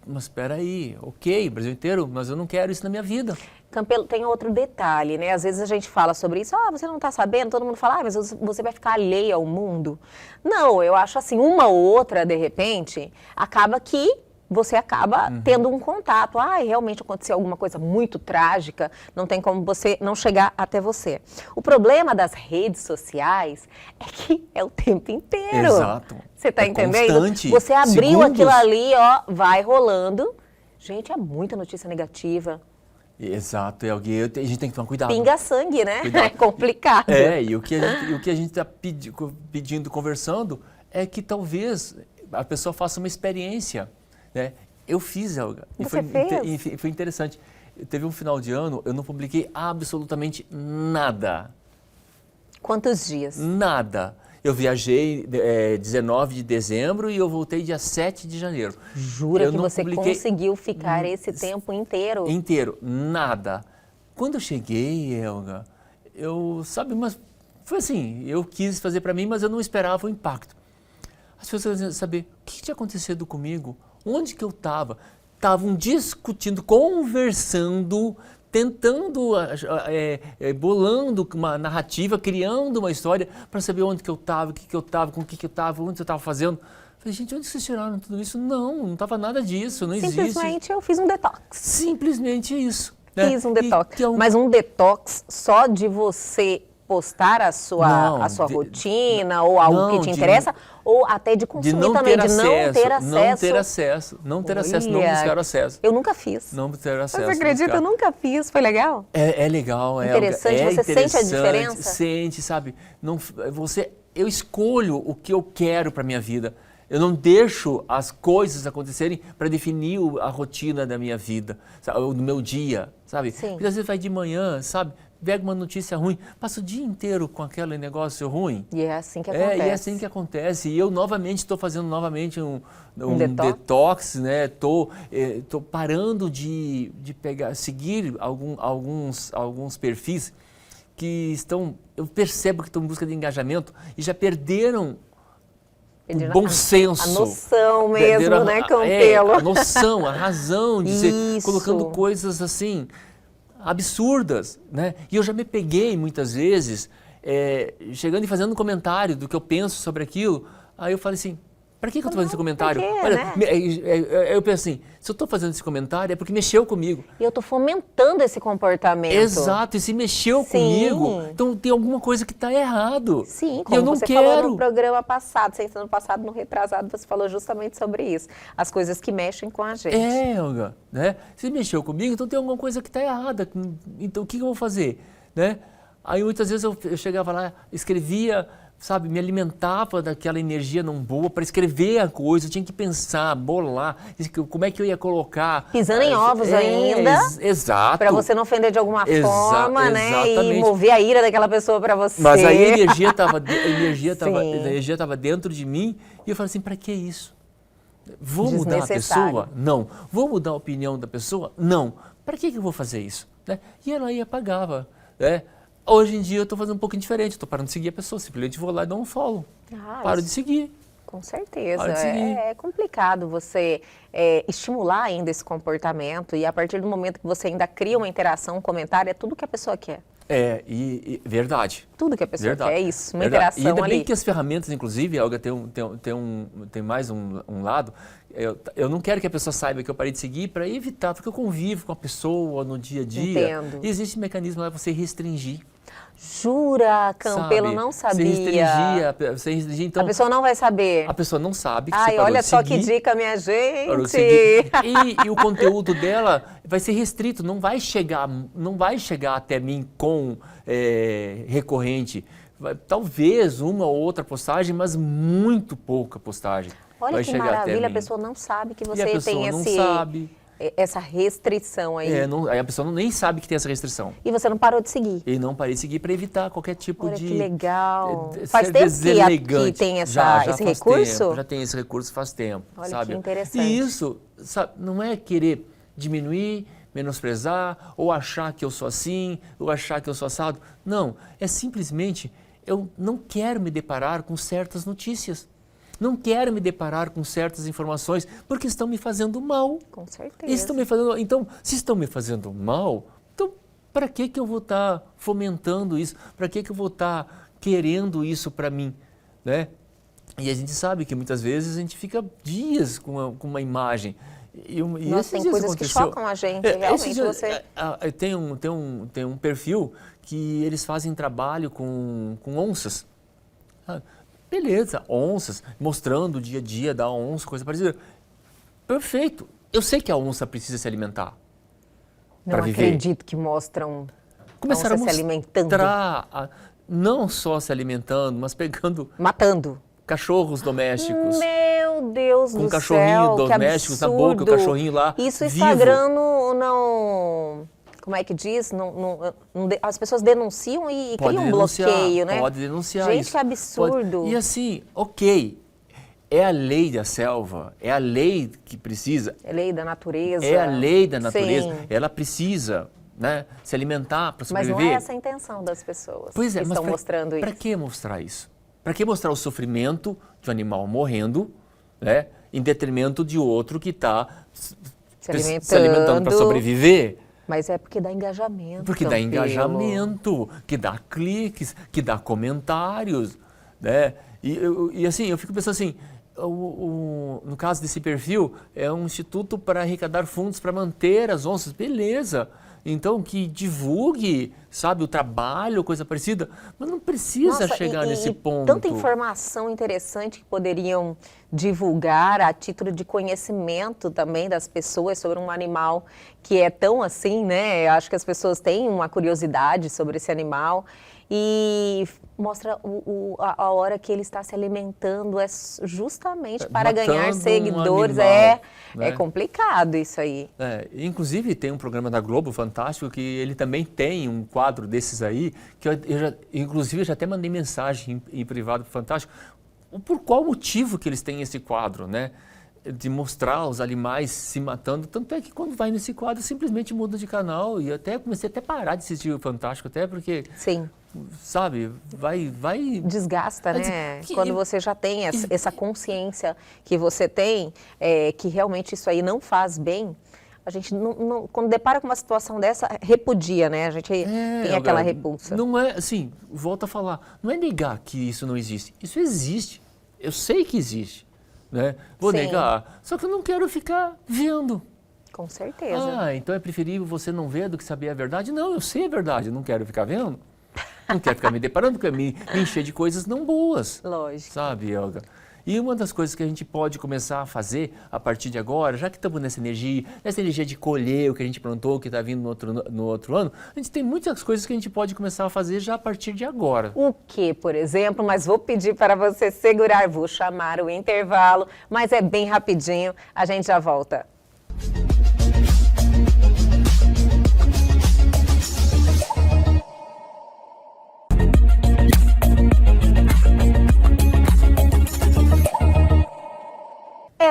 [SPEAKER 3] Mas espera aí, ok, Brasil inteiro, mas eu não quero isso na minha vida.
[SPEAKER 4] Campelo, tem outro detalhe, né? Às vezes a gente fala sobre isso, você não está sabendo, todo mundo fala, mas você vai ficar alheio ao mundo. Não, eu acho assim, uma ou outra, de repente, acaba que você acaba tendo um contato. Realmente aconteceu alguma coisa muito trágica, não tem como você não chegar até você. O problema das redes sociais é que é o tempo inteiro.
[SPEAKER 3] Exato.
[SPEAKER 4] Você está entendendo?
[SPEAKER 3] Constante.
[SPEAKER 4] Você abriu
[SPEAKER 3] Segundos.
[SPEAKER 4] aquilo ali, vai rolando. Gente, é muita notícia negativa.
[SPEAKER 3] Exato, a gente tem que tomar cuidado.
[SPEAKER 4] Pinga sangue, né?
[SPEAKER 3] Cuidado.
[SPEAKER 4] É complicado.
[SPEAKER 3] E o que a gente está pedindo, conversando, é que talvez a pessoa faça uma experiência. Né? Eu fiz, Helga.
[SPEAKER 4] Você fez?
[SPEAKER 3] E foi interessante. Teve um final de ano, eu não publiquei absolutamente nada.
[SPEAKER 4] Quantos dias?
[SPEAKER 3] Nada. Eu viajei 19 de dezembro e eu voltei dia 7 de janeiro.
[SPEAKER 4] Jura que você conseguiu ficar esse tempo inteiro?
[SPEAKER 3] Inteiro, nada. Quando eu cheguei, Helga, mas foi assim, eu quis fazer para mim, mas eu não esperava o impacto. As pessoas queriam saber o que tinha acontecido comigo, onde que eu estava. Estavam discutindo, conversando, tentando, bolando uma narrativa, criando uma história para saber onde que eu estava, o que eu estava, com o que eu estava, onde eu estava fazendo. Falei, gente, onde vocês tiraram tudo isso? Não estava nada disso, não existe.
[SPEAKER 4] Simplesmente eu fiz um detox.
[SPEAKER 3] Simplesmente isso. Né?
[SPEAKER 4] Fiz um detox. Mas um detox só de você postar a sua rotina ou algo que te interessa, ou até de consumir também, de não ter acesso.
[SPEAKER 3] Não buscar acesso.
[SPEAKER 4] Eu nunca fiz.
[SPEAKER 3] Não ter acesso.
[SPEAKER 4] Você acredita? Eu nunca fiz. Foi legal?
[SPEAKER 3] É legal.
[SPEAKER 4] Interessante. Você sente a diferença?
[SPEAKER 3] Sente, sabe? Eu escolho o que eu quero para minha vida. Eu não deixo as coisas acontecerem para definir a rotina da minha vida, sabe? Do meu dia, sabe?
[SPEAKER 4] Sim.
[SPEAKER 3] Porque às vezes vai de manhã, sabe? Pega uma notícia ruim, passa o dia inteiro com aquele negócio ruim.
[SPEAKER 4] E é assim que acontece.
[SPEAKER 3] E é assim que acontece. E eu novamente estou fazendo um detox, né? Tô parando de seguir alguns perfis que eu percebo que estão em busca de engajamento e já perderam o bom senso.
[SPEAKER 4] A noção mesmo, né, Campelo?
[SPEAKER 3] A noção, a razão de ser colocando coisas assim absurdas, né? E eu já me peguei muitas vezes chegando e fazendo um comentário do que eu penso sobre aquilo. Aí eu falei assim, para que eu estou fazendo esse comentário? Olha, né? Eu penso assim, se eu estou fazendo esse comentário é porque mexeu comigo.
[SPEAKER 4] E eu estou fomentando esse comportamento.
[SPEAKER 3] Exato, e se mexeu comigo, então tem alguma coisa que está errado.
[SPEAKER 4] Sim,
[SPEAKER 3] como
[SPEAKER 4] eu não falou no programa passado, no passado, no retrasado, você falou justamente sobre isso. As coisas que mexem com a gente.
[SPEAKER 3] Helga, né? Se mexeu comigo, então tem alguma coisa que está errada. Então o que eu vou fazer? Né? Aí muitas vezes eu chegava lá, escrevia, sabe, me alimentava daquela energia não boa para escrever a coisa, eu tinha que pensar, bolar, como é que eu ia colocar.
[SPEAKER 4] Pisando em ovos ainda.
[SPEAKER 3] Exato.
[SPEAKER 4] Para você não ofender de alguma forma, né?
[SPEAKER 3] Exatamente.
[SPEAKER 4] E mover a ira daquela pessoa para você.
[SPEAKER 3] Mas aí a energia estava dentro de mim e eu falei assim, para que isso? Vou mudar a
[SPEAKER 4] Desnecessário.
[SPEAKER 3] pessoa? Não. Vou mudar a opinião da pessoa? Não. Para que eu vou fazer isso? Né? E ela ia apagava. Né? Hoje em dia eu estou fazendo um pouquinho diferente, estou parando de seguir a pessoa, simplesmente vou lá e dou um follow. Paro de seguir.
[SPEAKER 4] Com certeza.
[SPEAKER 3] Paro de seguir.
[SPEAKER 4] É complicado você estimular ainda esse comportamento e a partir do momento que você ainda cria uma interação, um comentário, é tudo que a pessoa quer.
[SPEAKER 3] Verdade.
[SPEAKER 4] Tudo que a pessoa
[SPEAKER 3] Verdade.
[SPEAKER 4] quer é isso, uma
[SPEAKER 3] Verdade.
[SPEAKER 4] interação
[SPEAKER 3] E ainda
[SPEAKER 4] ali.
[SPEAKER 3] bem que as ferramentas, inclusive, Olga, tem mais um lado. Eu não quero que a pessoa saiba que eu parei de seguir para evitar, porque eu convivo com a pessoa no dia a dia.
[SPEAKER 4] Entendo.
[SPEAKER 3] E existe um mecanismo lá para você restringir.
[SPEAKER 4] Jura, Campelo,
[SPEAKER 3] sabe?
[SPEAKER 4] não sabia.
[SPEAKER 3] Você restringir, então...
[SPEAKER 4] A pessoa não vai saber.
[SPEAKER 3] A pessoa não sabe que você
[SPEAKER 4] Ai,
[SPEAKER 3] parou
[SPEAKER 4] olha
[SPEAKER 3] de
[SPEAKER 4] só que
[SPEAKER 3] seguir.
[SPEAKER 4] dica, minha
[SPEAKER 3] Parou de
[SPEAKER 4] gente.
[SPEAKER 3] seguir. E o conteúdo dela vai ser restrito, não vai chegar até mim com recorrente. Talvez uma ou outra postagem, mas muito pouca postagem.
[SPEAKER 4] Olha
[SPEAKER 3] vai
[SPEAKER 4] que
[SPEAKER 3] chegar até
[SPEAKER 4] maravilha, a
[SPEAKER 3] mim.
[SPEAKER 4] pessoa não sabe que
[SPEAKER 3] E a
[SPEAKER 4] você
[SPEAKER 3] pessoa
[SPEAKER 4] tem
[SPEAKER 3] não sabe.
[SPEAKER 4] essa restrição aí.
[SPEAKER 3] Aí a pessoa nem sabe que tem essa restrição.
[SPEAKER 4] E você não parou de seguir.
[SPEAKER 3] E não parei de seguir para evitar qualquer tipo
[SPEAKER 4] Olha
[SPEAKER 3] de...
[SPEAKER 4] que legal.
[SPEAKER 3] ser
[SPEAKER 4] Faz tempo
[SPEAKER 3] deselegante.
[SPEAKER 4] que tem
[SPEAKER 3] Já
[SPEAKER 4] esse
[SPEAKER 3] faz
[SPEAKER 4] recurso?
[SPEAKER 3] Tempo, já tem esse recurso faz tempo,
[SPEAKER 4] Olha
[SPEAKER 3] sabe?
[SPEAKER 4] que interessante.
[SPEAKER 3] E isso, sabe, não é querer diminuir, menosprezar, ou achar que eu sou assim, ou achar que eu sou assado. Não, é simplesmente, eu não quero me deparar com certas notícias. Não quero me deparar com certas informações, porque estão me fazendo mal.
[SPEAKER 4] Com certeza.
[SPEAKER 3] Estão me fazendo, então, se estão me fazendo mal, então para que eu vou estar fomentando isso? Para que eu vou estar querendo isso para mim? Né? E a gente sabe que muitas vezes a gente fica dias com uma imagem.
[SPEAKER 4] Nossa, tem coisas que chocam a gente, realmente você...
[SPEAKER 3] Tem um perfil que eles fazem trabalho com onças. Beleza, onças, mostrando o dia a dia da onça, coisa parecida. Perfeito. Eu sei que a onça precisa se alimentar.
[SPEAKER 4] Não acredito que mostram
[SPEAKER 3] Começaram
[SPEAKER 4] onça
[SPEAKER 3] a
[SPEAKER 4] se alimentando.
[SPEAKER 3] mostrar, não só se alimentando, mas pegando
[SPEAKER 4] Matando.
[SPEAKER 3] cachorros domésticos.
[SPEAKER 4] Meu Deus
[SPEAKER 3] Com
[SPEAKER 4] do
[SPEAKER 3] cachorrinho
[SPEAKER 4] céu, que
[SPEAKER 3] domésticos na boca, o
[SPEAKER 4] absurdo.
[SPEAKER 3] cachorrinho lá,
[SPEAKER 4] Isso o
[SPEAKER 3] vivo.
[SPEAKER 4] Instagram não... Como é que diz? As pessoas denunciam e criam um bloqueio, né?
[SPEAKER 3] Pode denunciar
[SPEAKER 4] Gente,
[SPEAKER 3] isso.
[SPEAKER 4] que absurdo.
[SPEAKER 3] E assim, ok, é a lei da selva, é a lei que precisa.
[SPEAKER 4] É lei da natureza.
[SPEAKER 3] É a lei da natureza.
[SPEAKER 4] Sim.
[SPEAKER 3] Ela precisa, né, se alimentar para
[SPEAKER 4] Mas
[SPEAKER 3] sobreviver.
[SPEAKER 4] não é essa a intenção das pessoas
[SPEAKER 3] Pois é,
[SPEAKER 4] que
[SPEAKER 3] mas
[SPEAKER 4] estão mostrando isso.
[SPEAKER 3] Para que mostrar isso? Para que mostrar o sofrimento de um animal morrendo, né, em detrimento de outro que está se alimentando para sobreviver?
[SPEAKER 4] Mas é porque dá engajamento.
[SPEAKER 3] Porque dá engajamento, que dá cliques, que dá comentários, né? E assim, eu fico pensando assim, no caso desse perfil, é um instituto para arrecadar fundos para manter as onças, beleza. Então, que divulgue, sabe, o trabalho, coisa parecida, mas não precisa chegar nesse ponto.
[SPEAKER 4] Tanta informação interessante que poderiam divulgar a título de conhecimento também das pessoas sobre um animal que é tão assim, né? Eu acho que as pessoas têm uma curiosidade sobre esse animal e mostra a hora que ele está se alimentando é justamente para ganhar seguidores.
[SPEAKER 3] Animal,
[SPEAKER 4] né? É complicado isso aí.
[SPEAKER 3] Inclusive tem um programa da Globo fantástico que ele também tem um quadro desses aí, que eu já até mandei mensagem em privado pro Fantástico, por qual motivo que eles têm esse quadro, né? De mostrar os animais se matando, tanto é que quando vai nesse quadro simplesmente muda de canal e até comecei até a parar de assistir o Fantástico, até porque...
[SPEAKER 4] Sim.
[SPEAKER 3] Sabe, vai...
[SPEAKER 4] Desgasta, né? Quando você já tem essa consciência que você tem, que realmente isso aí não faz bem, a gente, quando depara com uma situação dessa, repudia, né? A gente tem aquela repulsa.
[SPEAKER 3] Não é, assim, volto a falar, não é negar que isso não existe. Isso existe. Eu sei que existe, né? Vou negar, só que eu não quero ficar vendo.
[SPEAKER 4] Com certeza.
[SPEAKER 3] Então é preferível você não ver do que saber a verdade? Não, eu sei a verdade, eu não quero ficar vendo. Não quero ficar me deparando, porque me encher de coisas não boas.
[SPEAKER 4] Lógico.
[SPEAKER 3] Sabe, Olga? E uma das coisas que a gente pode começar a fazer a partir de agora, já que estamos nessa energia de colher o que a gente plantou, que está vindo no outro ano, a gente tem muitas coisas que a gente pode começar a fazer já a partir de agora.
[SPEAKER 4] O que, por exemplo? Mas vou pedir para você segurar, vou chamar o intervalo, mas é bem rapidinho, a gente já volta.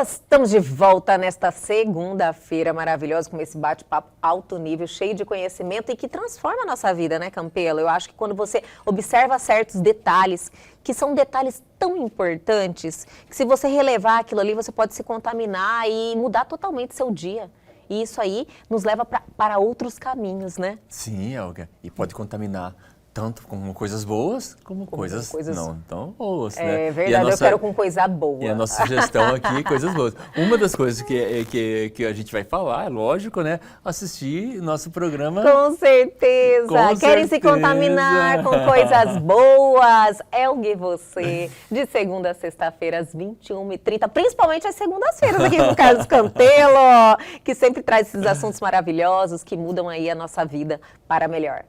[SPEAKER 4] Estamos de volta nesta segunda-feira maravilhosa com esse bate-papo alto nível, cheio de conhecimento e que transforma a nossa vida, né, Campelo? Eu acho que quando você observa certos detalhes, que são detalhes tão importantes, que se você relevar aquilo ali, você pode se contaminar e mudar totalmente seu dia. E isso aí nos leva para outros caminhos, né?
[SPEAKER 3] Sim, Elga. E pode contaminar tanto com coisas boas, como coisas não tão boas, né?
[SPEAKER 4] É verdade, eu quero com coisa boa.
[SPEAKER 3] E a nossa sugestão aqui, coisas boas. Uma das coisas que a gente vai falar, é lógico, né? Assistir nosso programa.
[SPEAKER 4] Com certeza. Querem se contaminar com coisas boas? Elga e você, de segunda a sexta-feira, às 21h30, principalmente às segundas-feiras, aqui com o Carlos Campelo, que sempre traz esses assuntos maravilhosos que mudam aí a nossa vida para melhor.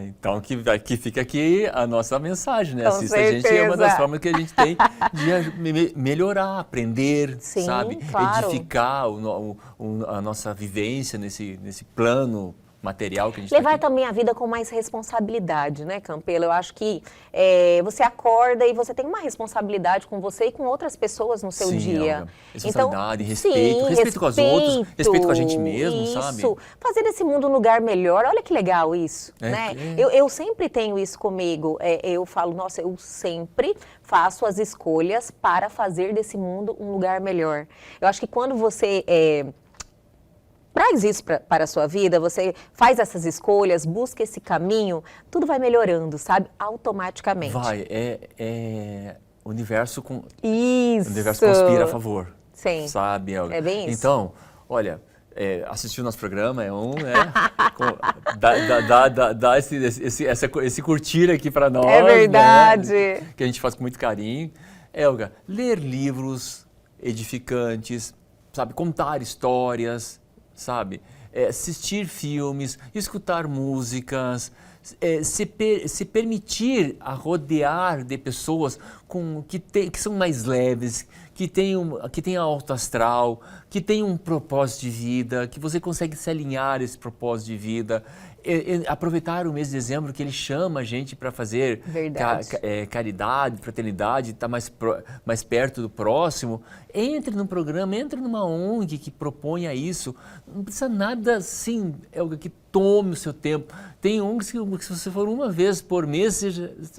[SPEAKER 3] Então que fica aqui a nossa mensagem, né?
[SPEAKER 4] Com
[SPEAKER 3] Assista a gente, é uma
[SPEAKER 4] certeza.
[SPEAKER 3] das formas que a gente tem de melhorar, aprender,
[SPEAKER 4] Sim,
[SPEAKER 3] sabe?
[SPEAKER 4] claro.
[SPEAKER 3] Edificar a nossa vivência nesse plano material que a gente
[SPEAKER 4] Levar
[SPEAKER 3] tem.
[SPEAKER 4] também a vida com mais responsabilidade, né, Campelo? Eu acho que você acorda e você tem uma responsabilidade com você e com outras pessoas no seu
[SPEAKER 3] Sim,
[SPEAKER 4] dia.
[SPEAKER 3] Elga. Responsabilidade, respeito.
[SPEAKER 4] Sim,
[SPEAKER 3] Respeito com os outros, respeito com a gente mesmo,
[SPEAKER 4] isso.
[SPEAKER 3] sabe?
[SPEAKER 4] Fazer desse mundo um lugar melhor. Olha que legal isso,
[SPEAKER 3] É,
[SPEAKER 4] né?
[SPEAKER 3] é.
[SPEAKER 4] Eu sempre tenho isso comigo. Eu falo, nossa, eu sempre faço as escolhas para fazer desse mundo um lugar melhor. Eu acho que quando você traz isso para a sua vida, você faz essas escolhas, busca esse caminho, tudo vai melhorando, sabe? Automaticamente.
[SPEAKER 3] Vai, o universo
[SPEAKER 4] Isso.
[SPEAKER 3] o universo conspira a favor.
[SPEAKER 4] Sim.
[SPEAKER 3] Sabe, Elga?
[SPEAKER 4] É bem isso.
[SPEAKER 3] Então, olha, assistir o nosso programa é né? Dá esse curtir aqui para nós.
[SPEAKER 4] É verdade.
[SPEAKER 3] Né? Que a gente faz com muito carinho. Elga, ler livros edificantes, sabe? Contar histórias, sabe? Assistir filmes, escutar músicas, se permitir a rodear de pessoas que são mais leves, que têm alto astral, que têm um propósito de vida, que você consegue se alinhar a esse propósito de vida. Aproveitar o mês de dezembro que ele chama a gente para fazer caridade, fraternidade, estar mais perto do próximo. Entre num programa, entre numa ONG que proponha isso. Não precisa nada assim, que tome o seu tempo. Tem ONGs que se você for uma vez por mês,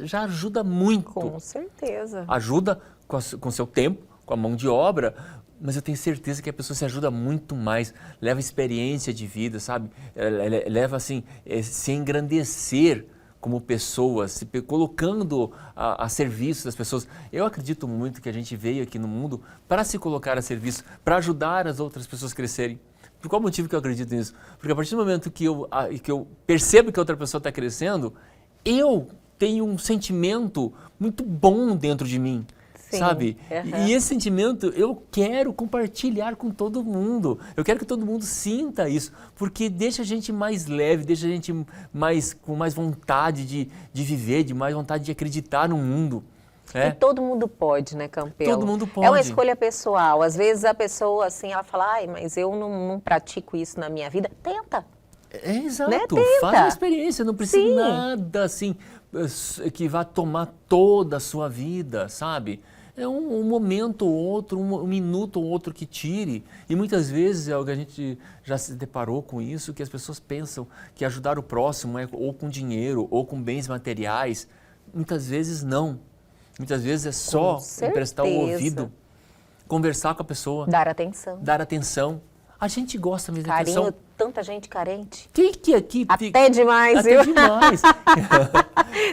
[SPEAKER 3] já ajuda muito.
[SPEAKER 4] Com certeza.
[SPEAKER 3] Ajuda com o seu tempo, com a mão de obra, mas eu tenho certeza que a pessoa se ajuda muito mais, leva experiência de vida, sabe? Leva, assim, se engrandecer como pessoa, se colocando a serviço das pessoas. Eu acredito muito que a gente veio aqui no mundo para se colocar a serviço, para ajudar as outras pessoas a crescerem. Por qual motivo que eu acredito nisso? Porque a partir do momento que eu percebo que a outra pessoa está crescendo, eu tenho um sentimento muito bom dentro de mim.
[SPEAKER 4] Sim.
[SPEAKER 3] Sabe?
[SPEAKER 4] Uhum.
[SPEAKER 3] E esse sentimento eu quero compartilhar com todo mundo. Eu quero que todo mundo sinta isso, porque deixa a gente mais leve, deixa a gente com mais vontade de viver, de mais vontade de acreditar no mundo.
[SPEAKER 4] E todo mundo pode, né, Campelo?
[SPEAKER 3] Todo mundo pode.
[SPEAKER 4] É uma escolha pessoal. Às vezes a pessoa, assim, ela fala, mas eu não pratico isso na minha vida. Tenta.
[SPEAKER 3] Exato.
[SPEAKER 4] Né?
[SPEAKER 3] Faz uma experiência, não precisa
[SPEAKER 4] Sim.
[SPEAKER 3] nada assim que vá tomar toda a sua vida, sabe? É um momento ou outro, um minuto ou outro que tire. E muitas vezes, a gente já se deparou com isso, que as pessoas pensam que ajudar o próximo é ou com dinheiro ou com bens materiais. Muitas vezes não. Muitas vezes é só emprestar o ouvido, conversar com a pessoa.
[SPEAKER 4] Dar atenção.
[SPEAKER 3] Dar atenção. A gente gosta mesmo de
[SPEAKER 4] Carinho,
[SPEAKER 3] atenção.
[SPEAKER 4] tanta gente carente.
[SPEAKER 3] Quem que aqui...
[SPEAKER 4] Até demais,
[SPEAKER 3] Até
[SPEAKER 4] viu?
[SPEAKER 3] demais.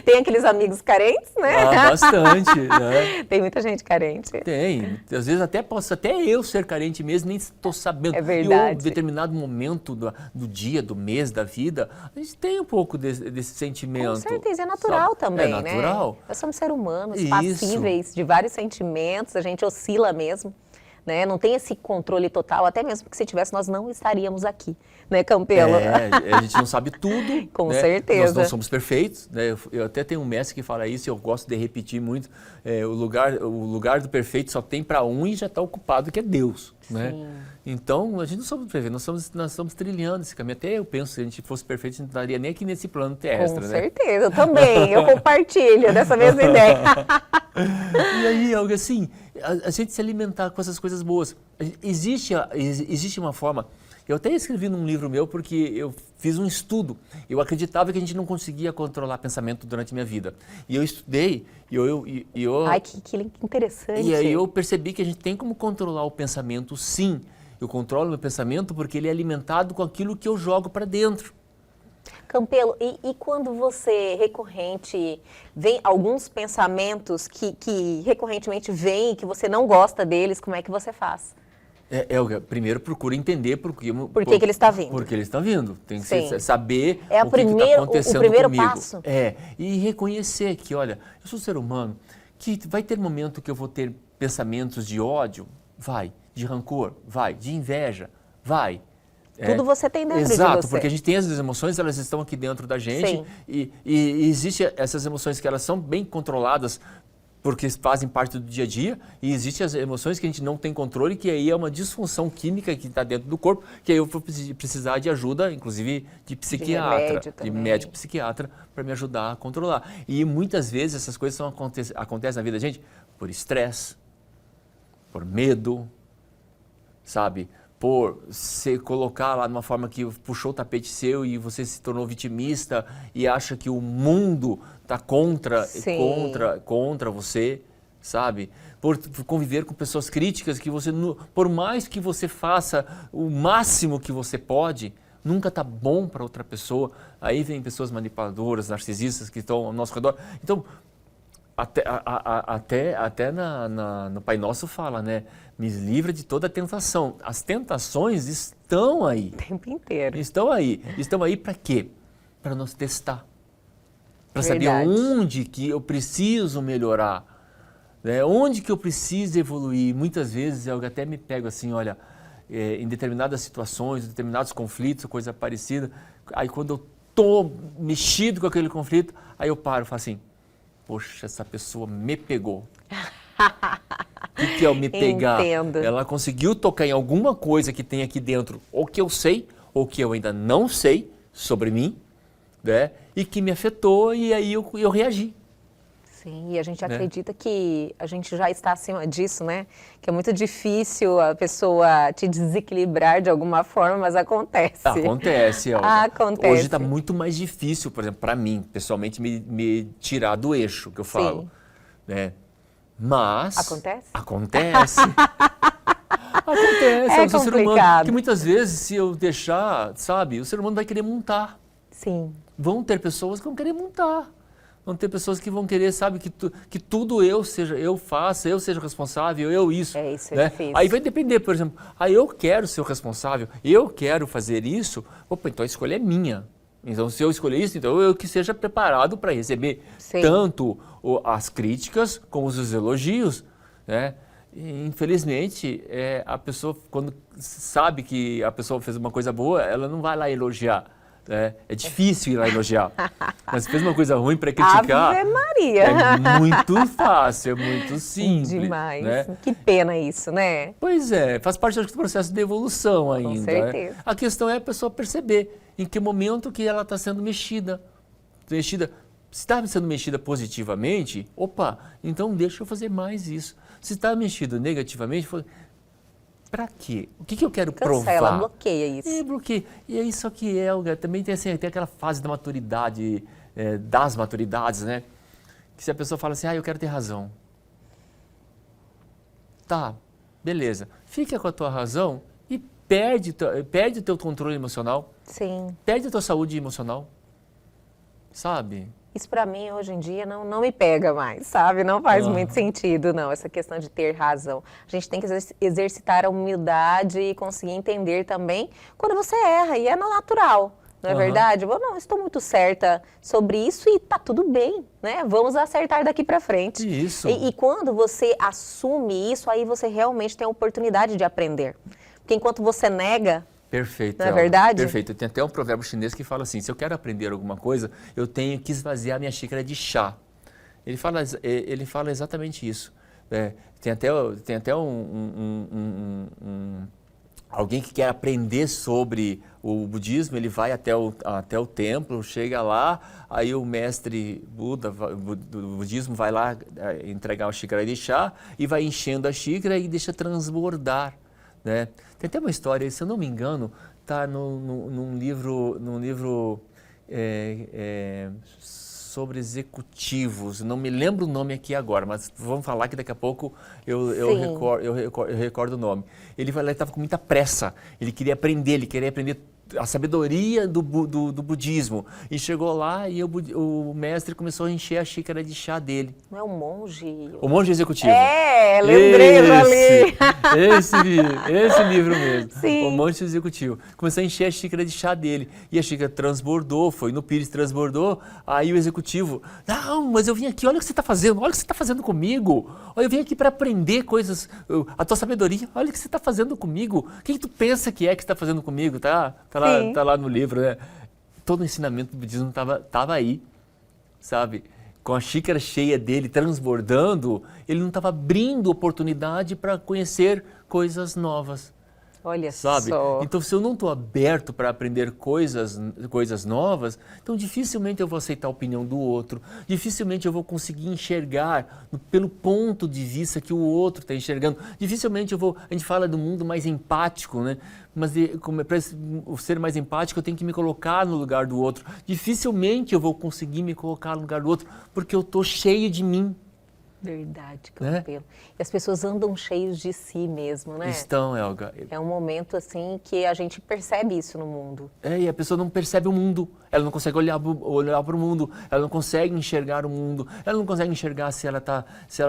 [SPEAKER 4] Tem aqueles amigos carentes, né?
[SPEAKER 3] Bastante, né?
[SPEAKER 4] Tem muita gente carente.
[SPEAKER 3] Tem. Às vezes posso até eu ser carente mesmo, nem estou sabendo.
[SPEAKER 4] É verdade.
[SPEAKER 3] Em um determinado momento do dia, do mês, da vida, a gente tem um pouco desse sentimento.
[SPEAKER 4] Com certeza, é natural também,
[SPEAKER 3] né? É natural.
[SPEAKER 4] Nós somos seres humanos,
[SPEAKER 3] Isso.
[SPEAKER 4] passíveis de vários sentimentos, a gente oscila mesmo. Né? Não tem esse controle total, até mesmo porque se tivesse nós não estaríamos aqui, né, Campelo?
[SPEAKER 3] A gente não sabe tudo.
[SPEAKER 4] Com
[SPEAKER 3] né?
[SPEAKER 4] certeza.
[SPEAKER 3] Nós não somos perfeitos. Né? Eu até tenho um mestre que fala isso e eu gosto de repetir muito. O lugar do perfeito só tem para um e já está ocupado, que é Deus. Né? Então, a gente não somos perfeitos, nós estamos trilhando esse caminho. Até eu penso, se a gente fosse perfeito, a gente não estaria nem aqui nesse plano terrestre.
[SPEAKER 4] Com
[SPEAKER 3] né?
[SPEAKER 4] certeza, eu também. Eu compartilho dessa mesma ideia.
[SPEAKER 3] E aí, algo assim, a gente se alimentar com essas coisas boas. Existe uma forma. Eu até escrevi num livro meu porque eu fiz um estudo. Eu acreditava que a gente não conseguia controlar pensamento durante a minha vida. E eu estudei e eu
[SPEAKER 4] Ai, que interessante.
[SPEAKER 3] E aí eu percebi que a gente tem como controlar o pensamento, sim. Eu controlo meu pensamento porque ele é alimentado com aquilo que eu jogo para dentro.
[SPEAKER 4] Campelo, e quando você vem alguns pensamentos que recorrentemente vêm e que você não gosta deles, como é que você faz?
[SPEAKER 3] Primeiro procura entender por que
[SPEAKER 4] ele está vindo.
[SPEAKER 3] Por que ele está vindo. Tem que
[SPEAKER 4] Sim.
[SPEAKER 3] saber
[SPEAKER 4] É
[SPEAKER 3] o que está acontecendo
[SPEAKER 4] o primeiro
[SPEAKER 3] comigo.
[SPEAKER 4] passo.
[SPEAKER 3] E reconhecer que, olha, eu sou um ser humano, que vai ter momento que eu vou ter pensamentos de ódio, vai, de rancor, vai, de inveja, vai.
[SPEAKER 4] Tudo você tem dentro de você.
[SPEAKER 3] Exato, porque a gente tem essas emoções, elas estão aqui dentro da gente.
[SPEAKER 4] Sim.
[SPEAKER 3] E existem essas emoções que elas são bem controladas porque fazem parte do dia a dia, e existem as emoções que a gente não tem controle, que aí é uma disfunção química que está dentro do corpo, que aí eu vou precisar de ajuda, inclusive de psiquiatra, de médico psiquiatra, para me ajudar a controlar. E muitas vezes essas coisas acontecem na vida da gente por estresse, por medo, sabe? Por se colocar lá de uma forma que puxou o tapete seu e você se tornou vitimista e acha que o mundo está contra você, sabe? Por conviver com pessoas críticas que você, por mais que você faça o máximo que você pode, nunca está bom para outra pessoa. Aí vem pessoas manipuladoras, narcisistas que estão ao nosso redor. Então, até no Pai Nosso fala, né? Me livra de toda tentação. As tentações estão aí.
[SPEAKER 4] O tempo inteiro.
[SPEAKER 3] Estão aí. Estão aí para quê? Para nos testar. Para saber onde que eu preciso melhorar. Né? Onde que eu preciso evoluir. Muitas vezes eu até me pego assim, olha, em determinadas situações, em determinados conflitos, coisa parecida. Aí quando eu estou mexido com aquele conflito, aí eu paro e falo assim, poxa, essa pessoa me pegou. O que é o me pegar?
[SPEAKER 4] Entendo.
[SPEAKER 3] Ela conseguiu tocar em alguma coisa que tem aqui dentro, ou que eu sei, ou que eu ainda não sei sobre mim, né? E que me afetou e aí eu reagi.
[SPEAKER 4] Sim, e a gente acredita que a gente já está acima disso, né? Que é muito difícil a pessoa te desequilibrar de alguma forma, mas acontece.
[SPEAKER 3] Acontece, Olga.
[SPEAKER 4] Acontece.
[SPEAKER 3] Hoje está muito mais difícil, por exemplo, para mim, pessoalmente, me tirar do eixo, que eu falo.
[SPEAKER 4] Sim.
[SPEAKER 3] Né? Mas...
[SPEAKER 4] Acontece?
[SPEAKER 3] Acontece. Acontece.
[SPEAKER 4] É
[SPEAKER 3] o ser humano,
[SPEAKER 4] complicado.
[SPEAKER 3] que muitas vezes, se eu deixar, sabe, o ser humano vai querer montar.
[SPEAKER 4] Sim.
[SPEAKER 3] Vão ter pessoas que vão querer montar. Vão ter pessoas que vão querer, sabe, que tudo eu faça, eu seja responsável, eu isso.
[SPEAKER 4] Isso é
[SPEAKER 3] né?
[SPEAKER 4] difícil.
[SPEAKER 3] Aí vai depender, por exemplo, eu quero ser o responsável, eu quero fazer isso, opa, então a escolha é minha. Então, se eu escolher isso, então eu que seja preparado para receber tanto as críticas como os elogios, né? E, infelizmente, a pessoa, quando sabe que a pessoa fez uma coisa boa, ela não vai lá elogiar. É difícil ir lá elogiar. Mas se fez uma coisa ruim para criticar,
[SPEAKER 4] Ave Maria.
[SPEAKER 3] é muito fácil, é muito simples.
[SPEAKER 4] Demais.
[SPEAKER 3] Né?
[SPEAKER 4] Que pena isso, né?
[SPEAKER 3] Pois é, faz parte do processo de evolução ainda.
[SPEAKER 4] Com certeza.
[SPEAKER 3] Né? A questão é a pessoa perceber em que momento que ela está sendo mexida. Se está sendo mexida positivamente, opa, então deixa eu fazer mais isso. Se está mexida negativamente, para quê? O que eu quero provar?
[SPEAKER 4] Ela bloqueia isso.
[SPEAKER 3] Bloqueia. E é isso que Helga, também tem, assim, tem aquela fase da maturidade, das maturidades, né? Que se a pessoa fala assim, eu quero ter razão. Tá, beleza. Fica com a tua razão e perde o teu controle emocional.
[SPEAKER 4] Sim.
[SPEAKER 3] Perde a tua saúde emocional. Sabe?
[SPEAKER 4] Isso para mim, hoje em dia, não me pega mais, sabe? Não faz muito sentido, não, essa questão de ter razão. A gente tem que exercitar a humildade e conseguir entender também quando você erra, e é natural, não é verdade? Eu estou muito certa sobre isso e tá tudo bem, né? Vamos acertar daqui para frente.
[SPEAKER 3] Isso.
[SPEAKER 4] E quando você assume isso, aí você realmente tem a oportunidade de aprender. Porque enquanto você nega...
[SPEAKER 3] Perfeito.
[SPEAKER 4] Não é verdade?
[SPEAKER 3] Perfeito. Tem até um provérbio chinês que fala assim, se eu quero aprender alguma coisa, eu tenho que esvaziar minha xícara de chá. Ele fala exatamente isso. Tem até alguém que quer aprender sobre O budismo, ele vai até o templo, chega lá, aí o mestre Buda do budismo vai lá entregar uma xícara de chá e vai enchendo a xícara e deixa transbordar, né? Tem até uma história, se eu não me engano, está num livro sobre executivos, não me lembro o nome aqui agora, mas vamos falar que daqui a pouco eu recordo o nome. Ele estava com muita pressa, ele queria aprender a sabedoria do budismo. E chegou lá e o mestre começou a encher a xícara de chá dele.
[SPEAKER 4] Não é um monge?
[SPEAKER 3] O monge executivo.
[SPEAKER 4] Lembrei ali.
[SPEAKER 3] Esse livro mesmo.
[SPEAKER 4] Sim.
[SPEAKER 3] O monge executivo. Começou a encher a xícara de chá dele. E a xícara transbordou, foi no pires, transbordou. Aí o executivo, não, mas eu vim aqui, olha o que você está fazendo, olha o que você está fazendo comigo. Olha, eu vim aqui para aprender coisas, a tua sabedoria, olha o que você está fazendo comigo. O que tu pensa que está fazendo comigo, tá lá no livro, né? Todo o ensinamento do budismo estava aí, sabe? Com a xícara cheia dele transbordando, ele não estava abrindo oportunidade para conhecer coisas novas.
[SPEAKER 4] Olha
[SPEAKER 3] sabe?
[SPEAKER 4] só.
[SPEAKER 3] Então, se eu não estou aberto para aprender coisas novas, então dificilmente eu vou aceitar a opinião do outro, dificilmente eu vou conseguir enxergar pelo ponto de vista que o outro está enxergando. Dificilmente a gente fala do mundo mais empático, né? Mas para ser mais empático, eu tenho que me colocar no lugar do outro. Dificilmente eu vou conseguir me colocar no lugar do outro, porque eu estou cheio de mim.
[SPEAKER 4] Verdade, Campelo. E as pessoas andam cheios de si mesmo, né?
[SPEAKER 3] Estão, Elga.
[SPEAKER 4] É um momento, assim, que a gente percebe isso no mundo.
[SPEAKER 3] E a pessoa não percebe o mundo, ela não consegue olhar para o mundo, ela não consegue enxergar o mundo, ela não consegue enxergar se ela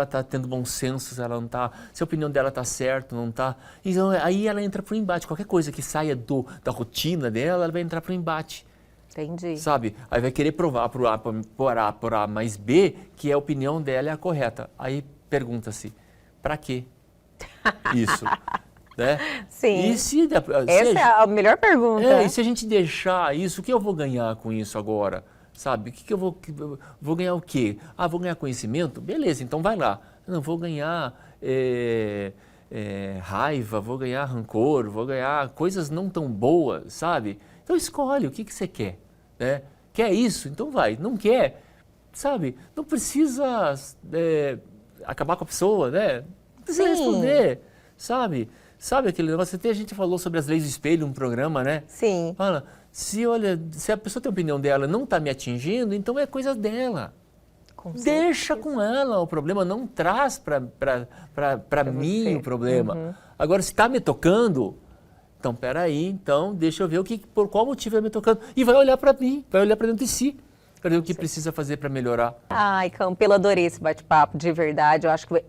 [SPEAKER 3] tá tendo bom senso, se ela não tá, se a opinião dela está certa, não está. Então, aí ela entra para o embate. Qualquer coisa que saia da rotina dela, ela vai entrar para o embate.
[SPEAKER 4] Entendi.
[SPEAKER 3] Sabe? Aí vai querer provar por A mais B que a opinião dela é a correta. Aí pergunta-se, para quê isso? Né?
[SPEAKER 4] Sim.
[SPEAKER 3] E
[SPEAKER 4] essa é a melhor pergunta.
[SPEAKER 3] E se a gente deixar isso, o que eu vou ganhar com isso agora? Sabe? O que eu vou ganhar o quê? Vou ganhar conhecimento? Beleza, então vai lá. Não, vou ganhar raiva, vou ganhar rancor, vou ganhar coisas não tão boas, sabe? Então escolhe o que você quer, né? Quer isso? Então vai. Não quer, sabe? Não precisa acabar com a pessoa, né? Não precisa responder, sabe? Sabe aquele negócio? Até a gente falou sobre as leis do espelho, um programa, né?
[SPEAKER 4] Sim.
[SPEAKER 3] Fala, se a pessoa tem a opinião dela não está me atingindo, então é coisa dela. Deixa com ela o problema, não traz para mim o problema.
[SPEAKER 4] Uhum.
[SPEAKER 3] Agora, se está me tocando... Então, peraí, deixa eu ver por qual motivo é me tocando. E vai olhar para mim, vai olhar para dentro de si, para ver o que precisa fazer para melhorar.
[SPEAKER 4] Ai, Campelo, adorei esse bate-papo, de verdade. Eu acho que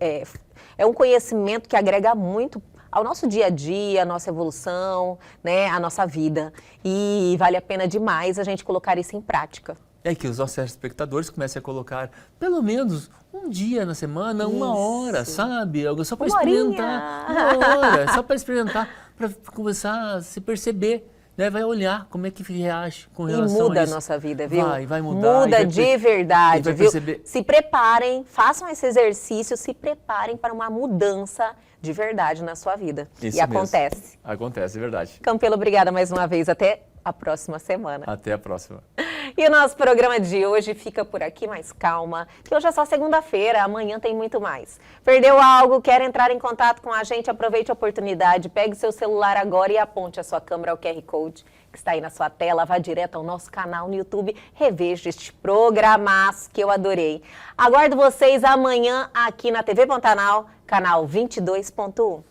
[SPEAKER 4] é um conhecimento que agrega muito ao nosso dia a dia, à nossa evolução, né, à nossa vida. E vale a pena demais a gente colocar isso em prática.
[SPEAKER 3] É que os nossos espectadores comecem a colocar pelo menos um dia na semana, uma hora, sabe? Só para experimentar. Uma hora, só para experimentar, para começar a se perceber. Né? Vai olhar como é que reage com relação a isso.
[SPEAKER 4] E muda a nossa vida, viu?
[SPEAKER 3] Vai mudar.
[SPEAKER 4] Muda de verdade,
[SPEAKER 3] vai
[SPEAKER 4] viu?
[SPEAKER 3] Perceber.
[SPEAKER 4] Se preparem, façam esse exercício, se preparem para uma mudança de verdade na sua vida.
[SPEAKER 3] Isso
[SPEAKER 4] e acontece.
[SPEAKER 3] Mesmo. Acontece, é verdade.
[SPEAKER 4] Campelo, obrigada mais uma vez. Até a próxima semana.
[SPEAKER 3] Até a próxima.
[SPEAKER 4] E o nosso programa de hoje fica por aqui, mas calma, que hoje é só segunda-feira, amanhã tem muito mais. Perdeu algo, quer entrar em contato com a gente, aproveite a oportunidade, pegue seu celular agora e aponte a sua câmera ao QR Code que está aí na sua tela, vá direto ao nosso canal no YouTube, reveja este programaço que eu adorei. Aguardo vocês amanhã aqui na TV Pantanal, canal 22.1.